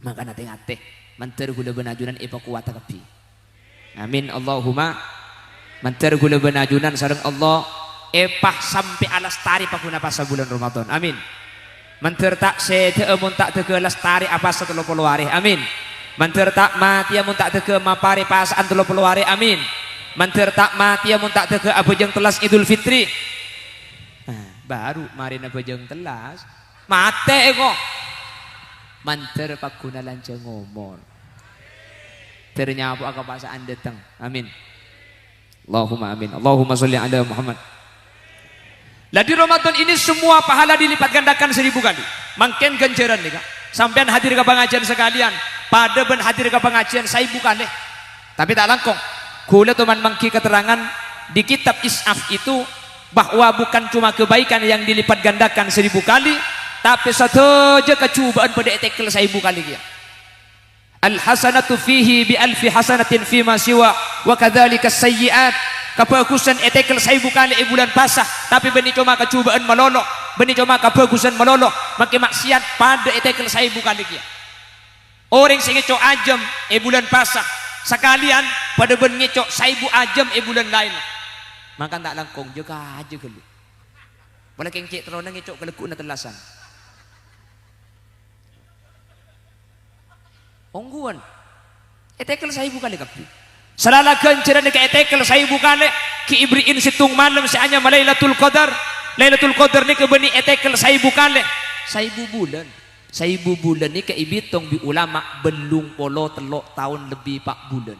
Maka nate-nate manter gula benajunan ipa kuwata kepi. Amin Allahumma. Manter gula benajunan sareng Allah epah sampai alas tari pakuna pas bulan Ramadan. Amin. Manter tak sete amun tak tege alas tari apa 30 hari. Amin. Manter tak mati amun tak tege mapare pasaan 30 hari. Amin. Manter tak mati amun tak tege abojeng telas Idul Fitri. Baru mari na bajang telas mate kok manter pakuna lancang ngomor ternyapa akapasaan datang. Amin Allahumma amin. Allahumma sholli ala Muhammad. Lah di Ramadan ini semua pahala dilipat gandakan 1000 kali. Mangken ganjaran nih kak sampean hadir ke pengajian sekalian pada ben hadir ke pengajian 1000 kali, tapi tak langkong kula teman mangki keterangan di kitab Is'af itu bahwa bukan cuma kebaikan yang dilipat gandakan 1000 kali, tapi satu aja kecubaan pada etekel 1000 kali dia. Al hasanatu fihi bi alfi hasanatin fi ma siwa wa kadzalika sayyiat. Kebagusan etekel 1000 kali bulan pasah, tapi beni cuma kecubaan melolok, beni cuma kebagusan melolok, maka maksiat pada etekel 1000 kali dia. Orang sing ngecok ajam bulan pasah sekalian pada ben ngecok 1000 ajam bulan lain. Maka tak langkong jaga aja gelu. Wala keng cek terona ngecok kelekuk na telasan. Ongguan. Etekel 1000 kali kapi. Salalagan cerana ke etekel 1000 kali ki ibriin situng malam seanya Lailatul Qadar. Lailatul Qadar ni ke beni etekel 1000 kali. 1000 bulan. 1000 bulan ni ke ibitong bi ulama belung polo telok tahun lebih 4 bulan.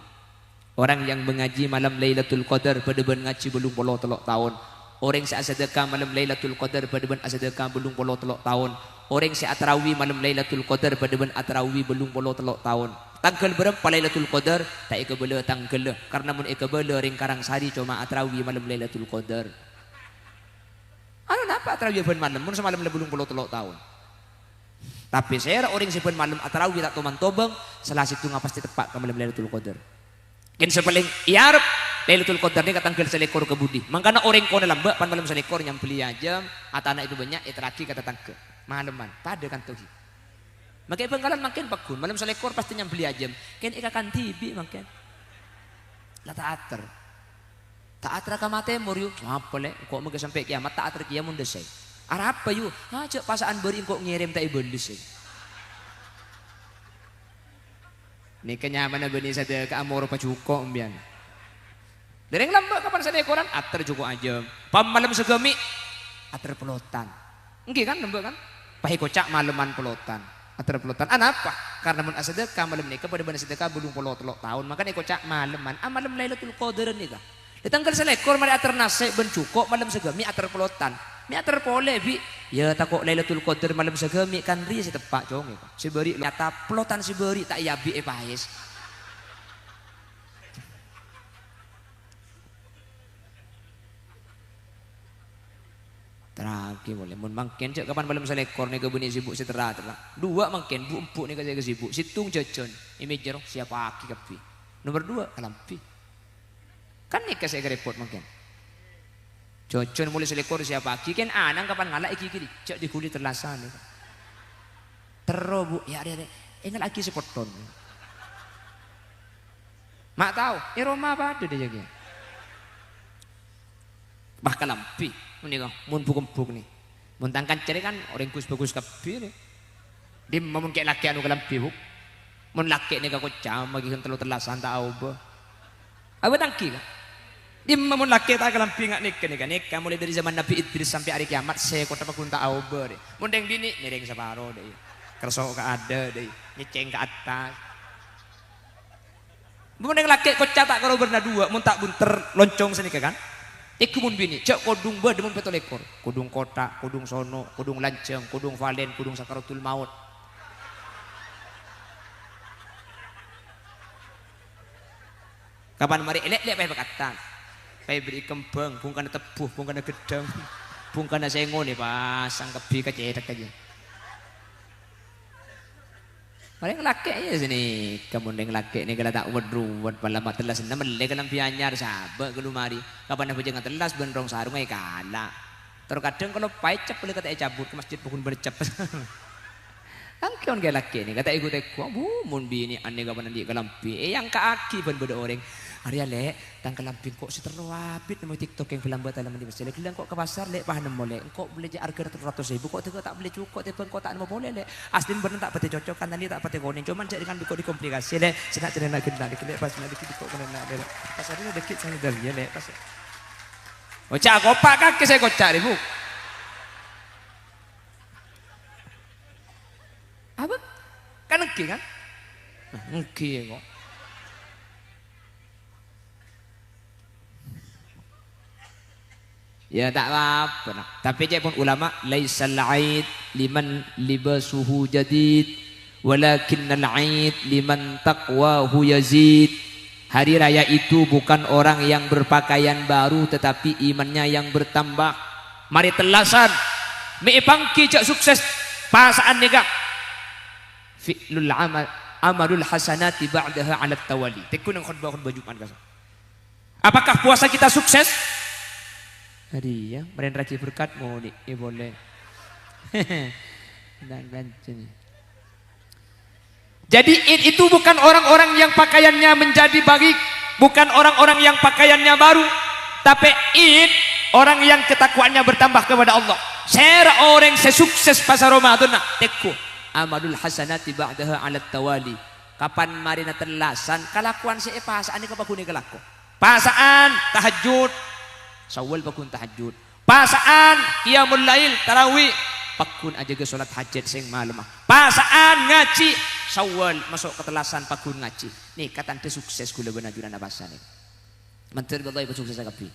Orang yang mengaji malam Lailatul Qadar pada ben ngaji belum polo telok tahun. Orang yang sedekah malam Lailatul Qadar pada ben sedekah belum polo telok tahun. Orang yang atarawi malam Lailatul Qadar pada ben atarawi belum polo telok tahun. Tanggal berapa Lailatul Qadar? Tak ikabala tanggal. Karena mun ikabala ring karang sari cuma atarawi malam Lailatul Qadar. Ano napa atarawi ben malam mun semalam belum polo telok tahun. Tapi saya orang si ben malam atarawi tak tuman tobang salah situ pasti tepat ke malam Lailatul Qadar. Kan sepaling iarep Lailatul Qadar ni katanggal selekor ke budi. Mangkana orang ko na lamba pan malam selekor yang beli aja atana itu banyak teraki kata tangke malaman pada kan tuhi. Maka pengkalan makin bakun malam selekor pasti yang beli aja. Kan ikakan tibi makin. La taater. Taater ka mate muriu apa le kok mega sampai kiamat taater kiamun desai. Arab apa yu? Ha cek pasaan beri kok ngirim tak ibelis. Ni kenyaman na bani sada ka amor pa cuko umbian. Dereng lamba kapan sada ekoran ater cuko aja. Pam malam segami ater pelotan. Engge kan lamba kan? Pahi kocak malaman pelotan. Ater pelotan. Apa? Karena mun asadeka malam ni kepada bani sedekah belum pelot tahun. Maka ni kocak malaman. Malam Lailatul Qadar ni ka. Di tanggal selekor mari ater nase ben cuko malam segami ater pelotan. Mi ater pole bi. Ya takok Lailatul Qadar malam segami kan ri si tepak cong ya. Si beri nyata pelotan si beri tak yabi pahis. Teraki boleh mun mangken cek kapan malam selekor ni ke beni sibuk setera tera. Dua mangken bu empuk ni ke saya sibuk. Situng jajan. Imejer siapa aki kapi. Nomor 2 kalampi. Kan ni ke saya report mangken. Jojon mulai selekor siapa pagi kan anang kapan ngalak iki kiri cek di kulit terlasan terobu ya ada enggak lagi sepoton mak tahu Roma apa ada dia jaga bahkan lampi ini kok mun bukum nih mun tangkan ceri kan orang kus bagus kapi nih Di mun kek laki anu kelampi bu. Mun laki ni ka kocam bagi kan telu telasan tak au be. Apa tangki ka? Di mun laki tak kelampi ngak nikah mulai dari zaman Nabi Idris sampai hari kiamat sekota pakun tak au be. Mun deng bini ni deng separo deh. Kerso ka ada deh. Nyeceng ke atas. Mun deng laki kocak tak karo berna dua mun tak bunter loncong seni kan? Iku mun bini, cek kodung be demun petol ekor. Kodung kotak, kodung sono, kodung lanceng, kodung valen, kodung sakaratul maut. Kapan mari elek-elek payah bekatan. Payah beri kembang, pung kana tebuh, pung kana gedang, pung kana sengon nih pasang kebi kecedak aja. Mari ngelake aja sini, kamu neng lake nih kalau tak ruwet pada mat telas enam melek dalam pianyar sahabat kalau mari. Kapan aku jangan telas benrong sarung ay kalah. Terkadang kalau pahit cep boleh kata cabut ke masjid pun bercep. Angkion kaya laki nih kata ikut aku, mun bini aneh kapan nanti kelampi. Yang kaaki pun beda orang. Hari lek, tang kelampi kok si terwabit nama TikTok yang film buat dalam di masjid. Kalian kok ke pasar lek paham boleh. Kok boleh je harga 100.000 kok tiga tak boleh cukup tipe kok tak mau boleh lek. Aslin bener tak pati cocok kan tadi tak pati konin. Cuman cek dengan kok dikomplikasi lek. Senak cerita nak kena lek pas nak dikit kok kena lek. Pas ada dikit sana dari ya lek pas. Ocak kopak kaki saya kocak ibu. Apa? Kan engki kan? Engki kok. Ya tak apa. Tapi cek pun ulama laisal aid liman libasuhu jadid walakinnal aid liman taqwahu yazid. Hari raya itu bukan orang yang berpakaian baru tetapi imannya yang bertambah. Mari telasan. Mi pangki cek sukses pasaan nikah. Fi'lul amalul hasanati ba'daha 'ala tawali. Tekun yang khutbah Jumat kasar. Apakah puasa kita sukses? Tadi ya, meren raci berkat mau nih, ya boleh. Jadi itu bukan orang-orang yang pakaiannya menjadi baik, bukan orang-orang yang pakaiannya baru, tapi orang yang ketakwaannya bertambah kepada Allah. Saya orang sesukses pasar Ramadan nak teku. Amalul hasanati ba'daha 'ala tawali. Kapan marina telasan kelakuan saya pasaan ini kapakuni kelako. Pasaan tahajud Sawal pakun tahajud. Pasaan qiyamul lail tarawih pakun aja ke salat hajat sing malam. Pasaan ngaji Sawal masuk ketelasan pakun ngaji. Nih katante sukses kula benajuran abasan nih. Menteri Allah sukses kapi.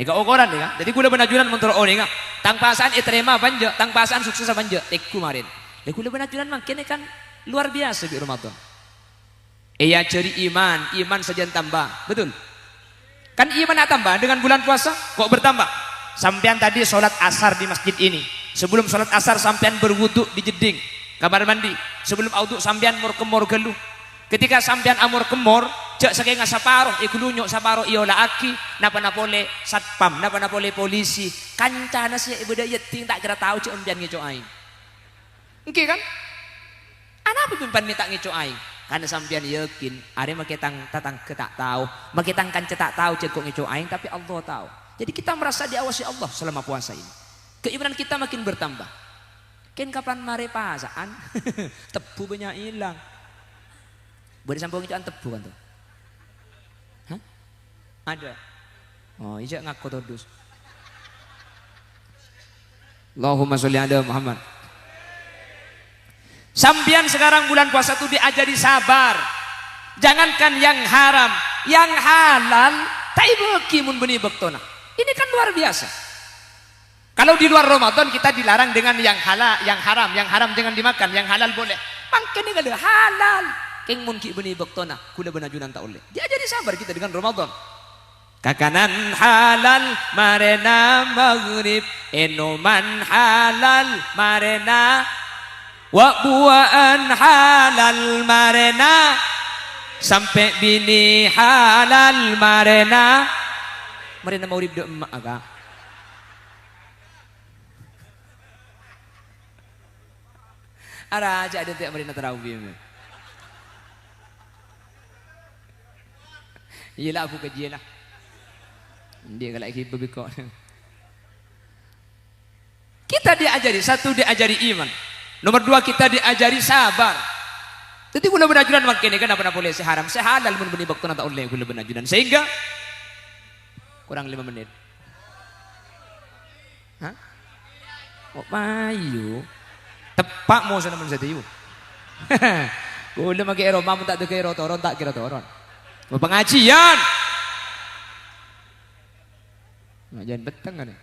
Nih ka ukuran nih ka. Jadi kula benajuran menteri oh nih ka. Tang pasaan iterema banjo, tang pasaan sukses banjo. Tek kemarin. Nih kula benajuran mangkene kan luar biasa di Ramadan. Iya cari iman saja tambah. Betul? Kan iman tambah dengan bulan puasa kok bertambah. Sampean tadi sholat asar di masjid ini. Sebelum sholat asar sampean berwudu di jeding kamar mandi. Sebelum wudu sampean mur kemor geluh. Ketika sampean amur kemor, cek saking saparo iku nyok saparo iola aki napa napole satpam, napa napole polisi. Kancana sia ibu dayeting tak kira tahu cek umbian ngeco aing. Engke kan? Ana apa pimpan minta ngeco aing? Karena sampean yakin are maketang tatang ketak tahu maketang kan cetak tahu cekok ngeco aing tapi Allah tahu. Jadi kita merasa diawasi Allah selama puasa ini. Keimanan kita makin bertambah. Ken kapan mare pasaan tebu banyak hilang. Boleh sambung ngecoan tebu kan tuh? Hah? Ada. Oh, ijak ngaku todus. Allahumma sholli ala Muhammad. Sampian sekarang bulan puasa itu diajari sabar. Jangankan yang haram, yang halal taibeki mun benih bektona. Ini kan luar biasa. Kalau di luar Ramadan kita dilarang dengan yang halal, yang haram jangan dimakan, yang halal boleh. Mangkene kada halal. Keng mun ki benih bektona, kula benajunan tak oleh. Diajari sabar kita dengan Ramadan. Kakanan halal marena maghrib, enoman halal marena wa buaan halal marena sampai bini halal marena mau ribda emak agak ara aja ada tiap marena terawih iyalah aku kajian lah dia kalau lagi bebekok kita diajari satu diajari iman Nomor dua, kita diajari sabar. Jadi gula benajunan makin ini kan apa boleh seharam sehalal mun beni waktu nata oleh gula benajunan sehingga kurang 5 menit. Hah? Oh mayu. Tepak mau sana mun satiyu. Gula make ero mamun tak teke ero toron tak kira toron. Pengajian. Pengajian beteng kan.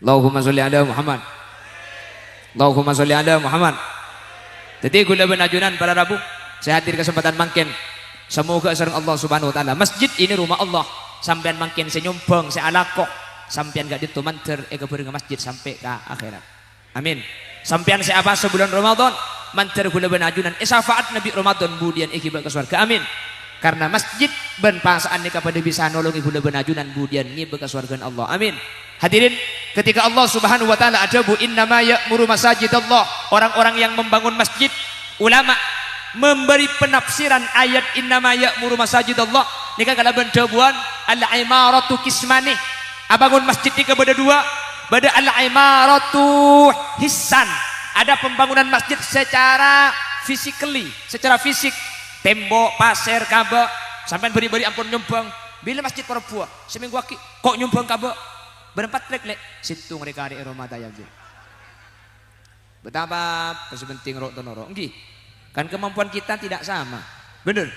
Allahumma sholli ala Muhammad. Allahumma sholli ala Muhammad. Jadi gula benajunan para Rabu, saya hadir kesempatan mangkin. Semoga sareng Allah Subhanahu wa taala. Masjid ini rumah Allah. Sampean mangkin senyumbang, sealakoh. Sampean gak ditu manter ega beureung masjid sampai ke akhirat. Amin. Sampean siapa sebulan Ramadan manter gula benajunan syafaat Nabi Ramadan budian ikiba ke surga. Amin. Karena masjid ben pasaan kepada bisa nolongi gula benajunan budian ngiba ke surga Allah. Amin. Hadirin, ketika Allah Subhanahu wa taala ajabu innama ya'muru masajidallah, orang-orang yang membangun masjid, ulama memberi penafsiran ayat innama ya'muru masajidallah ini kan kalau bendabuan al-imaratu kismani, abangun masjid ini kepada dua, pada al-imaratu hissan, ada pembangunan masjid secara physically, secara fisik, tembok, pasir, kabel, sampai beri-beri ampun nyumbang, bila masjid perempuan seminggu aki kok nyumbang kabel berempat lek situ mereka di Roma tayang. Betapa penting rok tonoro. Nggih. Kan kemampuan kita tidak sama. Bener.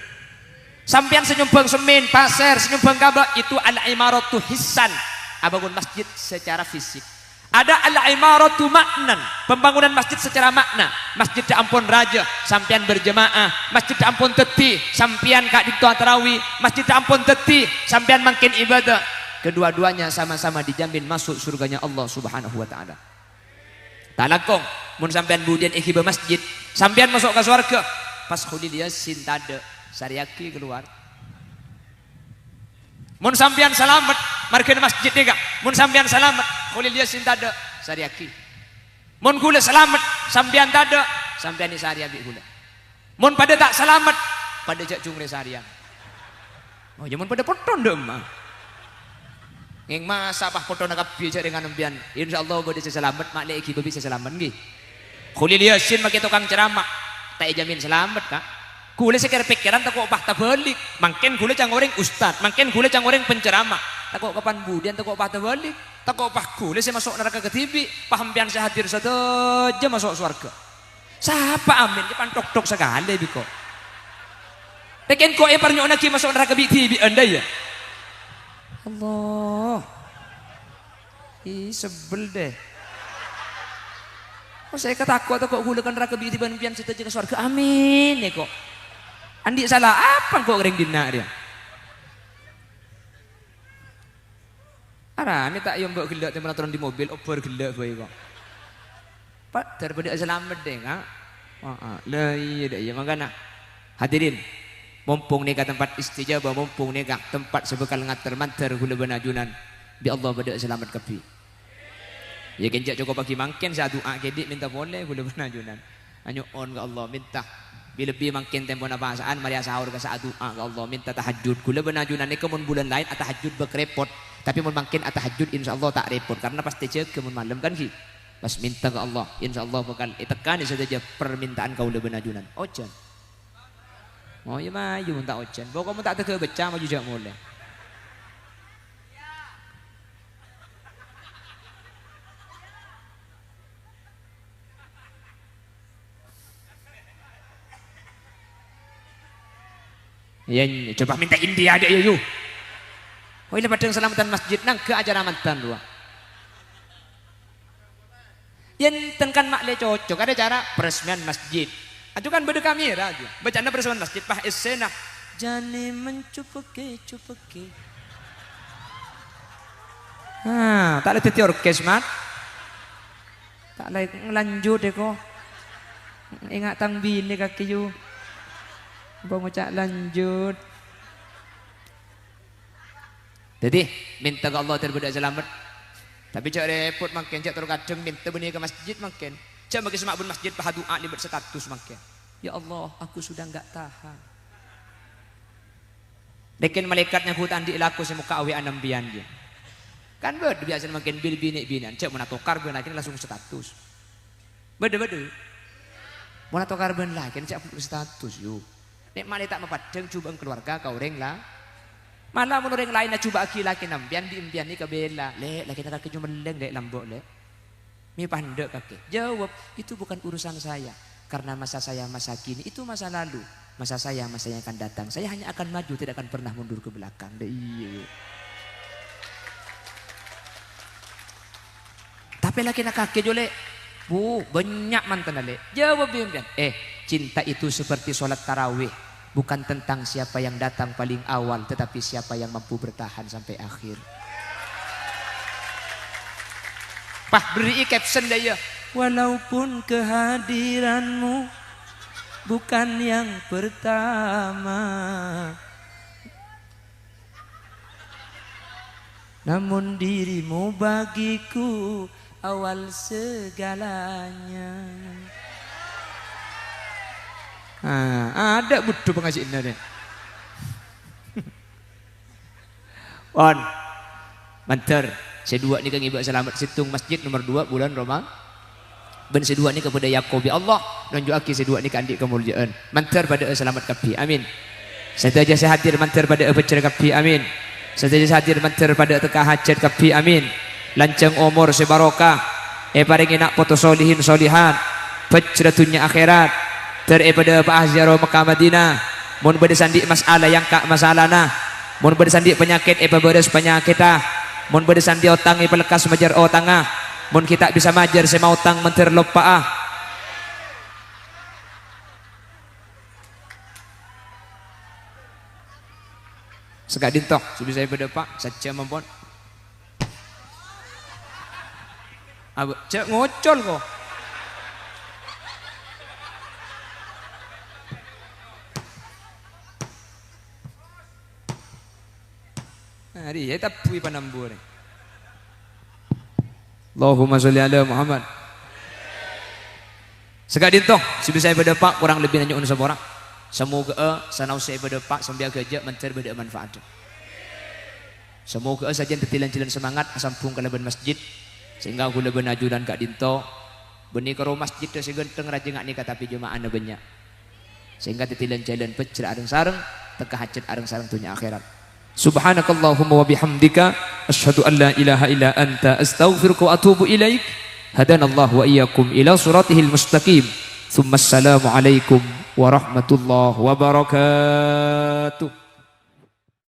Sampean senyumbang semen, pasir, senyumbang kabel itu al-imaratu hissan, abangun masjid secara fisik. Ada al-imaratu maknan, pembangunan masjid secara makna. Masjid di ampun raja, sampean berjemaah. Masjid di ampun teti, sampean kak di tarawih. Masjid di ampun teti, sampean makin ibadah. Kedua-duanya sama-sama dijamin masuk surganya Allah Subhanahu wa taala. Talakong mun sampean budian ikhibah masjid, sampean masuk ke surga. Pas khulil yasin tade sariaki keluar. Mun sampean selamat markeun masjid dega. Mun sampean selamat khulil yasin tade sariaki. Mun kula selamat sampean tade sampean ni sariaki kula. Mun pada tak selamat pada jak jungre sariang. Oh jamun pada poton deh mah. Yang masa pah foto nak bicara dengan nembian, insyaallah boleh selamat, mak leki bisa selamat nggih. Khulil yasin make tukang ceramah, tak jamin selamat kak. Kule sekira pikiran tak kok pah balik, mungkin kule cang orang ustad, mungkin kule cang orang penceramah, tak kok kapan budian tak kok pah balik, tak kok pah kule saya masuk neraka ketibi, pahampian saya hadir saja masuk surga. Siapa amin? Cepat tok sekali biko. Tekin kok pernyo lagi masuk neraka ketibi anda ya? Allah, ih sebel deh. Oh saya ketakut kok gulakan neraka bi tiban pian kita ke surga. Amin ya kok. Andi salah apa kok kering dina dia? Ara ini tak yang bawa gelak teman turun di mobil, oper gelak bayi kok. Pak daripada selamat deh kak. Lah iya makanya hadirin. Mumpung nega tempat istijabah, mumpung nega tempat sebekal ngater-manter gula benajunan bi Allah bada selamat kepi. Ya kenjak cukup bagi mangken saya doa kedik minta boleh gula benajunan. Anyo on ke Allah minta bila lebih mangken tempo napasaan mari sahur ke saat doa ke Allah minta tahajud gula benajunan ni kemun bulan lain tahajud berkrepot tapi mun mangken tahajud insyaallah tak repot karena pasti cek kemun malam kan ki. Pas minta ke Allah insyaallah bakal tekan saja permintaan kau gula benajunan. Ojan. Oh ya mah, you tak ojen. Bawa kamu tak tega baca maju jak mulai. Ya, coba minta India ada you. Oh ini pada selamatan masjid nang ke acara mantan dua. Yang tengkan mak le cocok ada cara peresmian masjid. Itu kan beda kamera aja. Bacaan bersama masjid pah esena. Jani mencupeke. Tak ada teti orkes mat. Tak lagi lanjut deh kok. Ingat tang bini kaki you. Bang ucap lanjut. Jadi minta ke Allah terbudak selamat. Tapi cak repot makin cak terkadang minta benih ke masjid makin. Cak bagi semak bun masjid paha doa libat status makin. Ya Allah, aku sudah enggak tahan. Dekin malaikatnya hutan di ilaku semuka awi anambian dia. Kan biasa makin bil bini binan. Cak mana tokar benakin langsung status. Beda-beda. Mau nato karban lah, kan cak status yuk. Nek malah tak mapadeng coba keluarga kau reng lah. Malah menurut yang lain coba aki laki nampian di impian ni kabela. Lek laki nak cuma leng lek lambok lek. Mi pandek kakek. Jawab, itu bukan urusan saya. Karena masa saya masa kini itu masa lalu. Masa saya masa yang akan datang. Saya hanya akan maju, tidak akan pernah mundur ke belakang. Iya. Tapi laki nak kakek jolek. Bu, banyak mantan lek. Jawab impian. Cinta itu seperti sholat tarawih. Bukan tentang siapa yang datang paling awal, tetapi siapa yang mampu bertahan sampai akhir. Pah beri caption dia. Walaupun kehadiranmu bukan yang pertama, namun dirimu bagiku awal segalanya. Ada butuh pengajian deh. On, manter. Sedua ni kang ibu selamat situng masjid nomor 2 bulan Roma. Ben sedua ni kepada Yakobi Allah nunjuk aki sedua ni kandik kemuliaan. Manter pada selamat kapi. Amin. Setaja saya hadir manter pada pecer kapi. Amin. Setaja saya hadir manter pada teka hajat kapi. Amin. Lancang umur sebarokah. Paring enak foto solihin solihan. Pecer dunia akhirat. Daripada Pak Azharo Mekah Madinah. Mun bade sandi masalah yang kak masalah nah. Mun bade sandi penyakit beres penyakit ah. Mun bade sandi otang pelekas majar otang ah. Mun kita bisa majar semau utang menter lupa ah. Segak dintok sudah saya pada Pak saja mampun. Abah cek ngocol kok. Hari ya tapi panambur. Allahumma sholli ala Muhammad. Segak dintoh sudah saya pada Pak kurang lebih nanya un seborang. Semoga sanau saya pada Pak sambil kerja mencer beda manfaat. Semoga saja tetilan-tilan semangat sampung ke leban masjid sehingga aku lebih naju dan kak dintoh benih ke masjid tu segenteng rajin ni kata tapi jemaah anda banyak sehingga tetilan jalan pecel areng sareng teka hajat areng sareng dunia akhirat. Subhanakallahumma wa bihamdika asyhadu an la ilaha illa anta astaghfiruka wa atubu ilaik. Hadanallahu wa iyyakum ila siratihil mustaqim. Tsumma assalamu alaikum warahmatullahi wabarakatuh.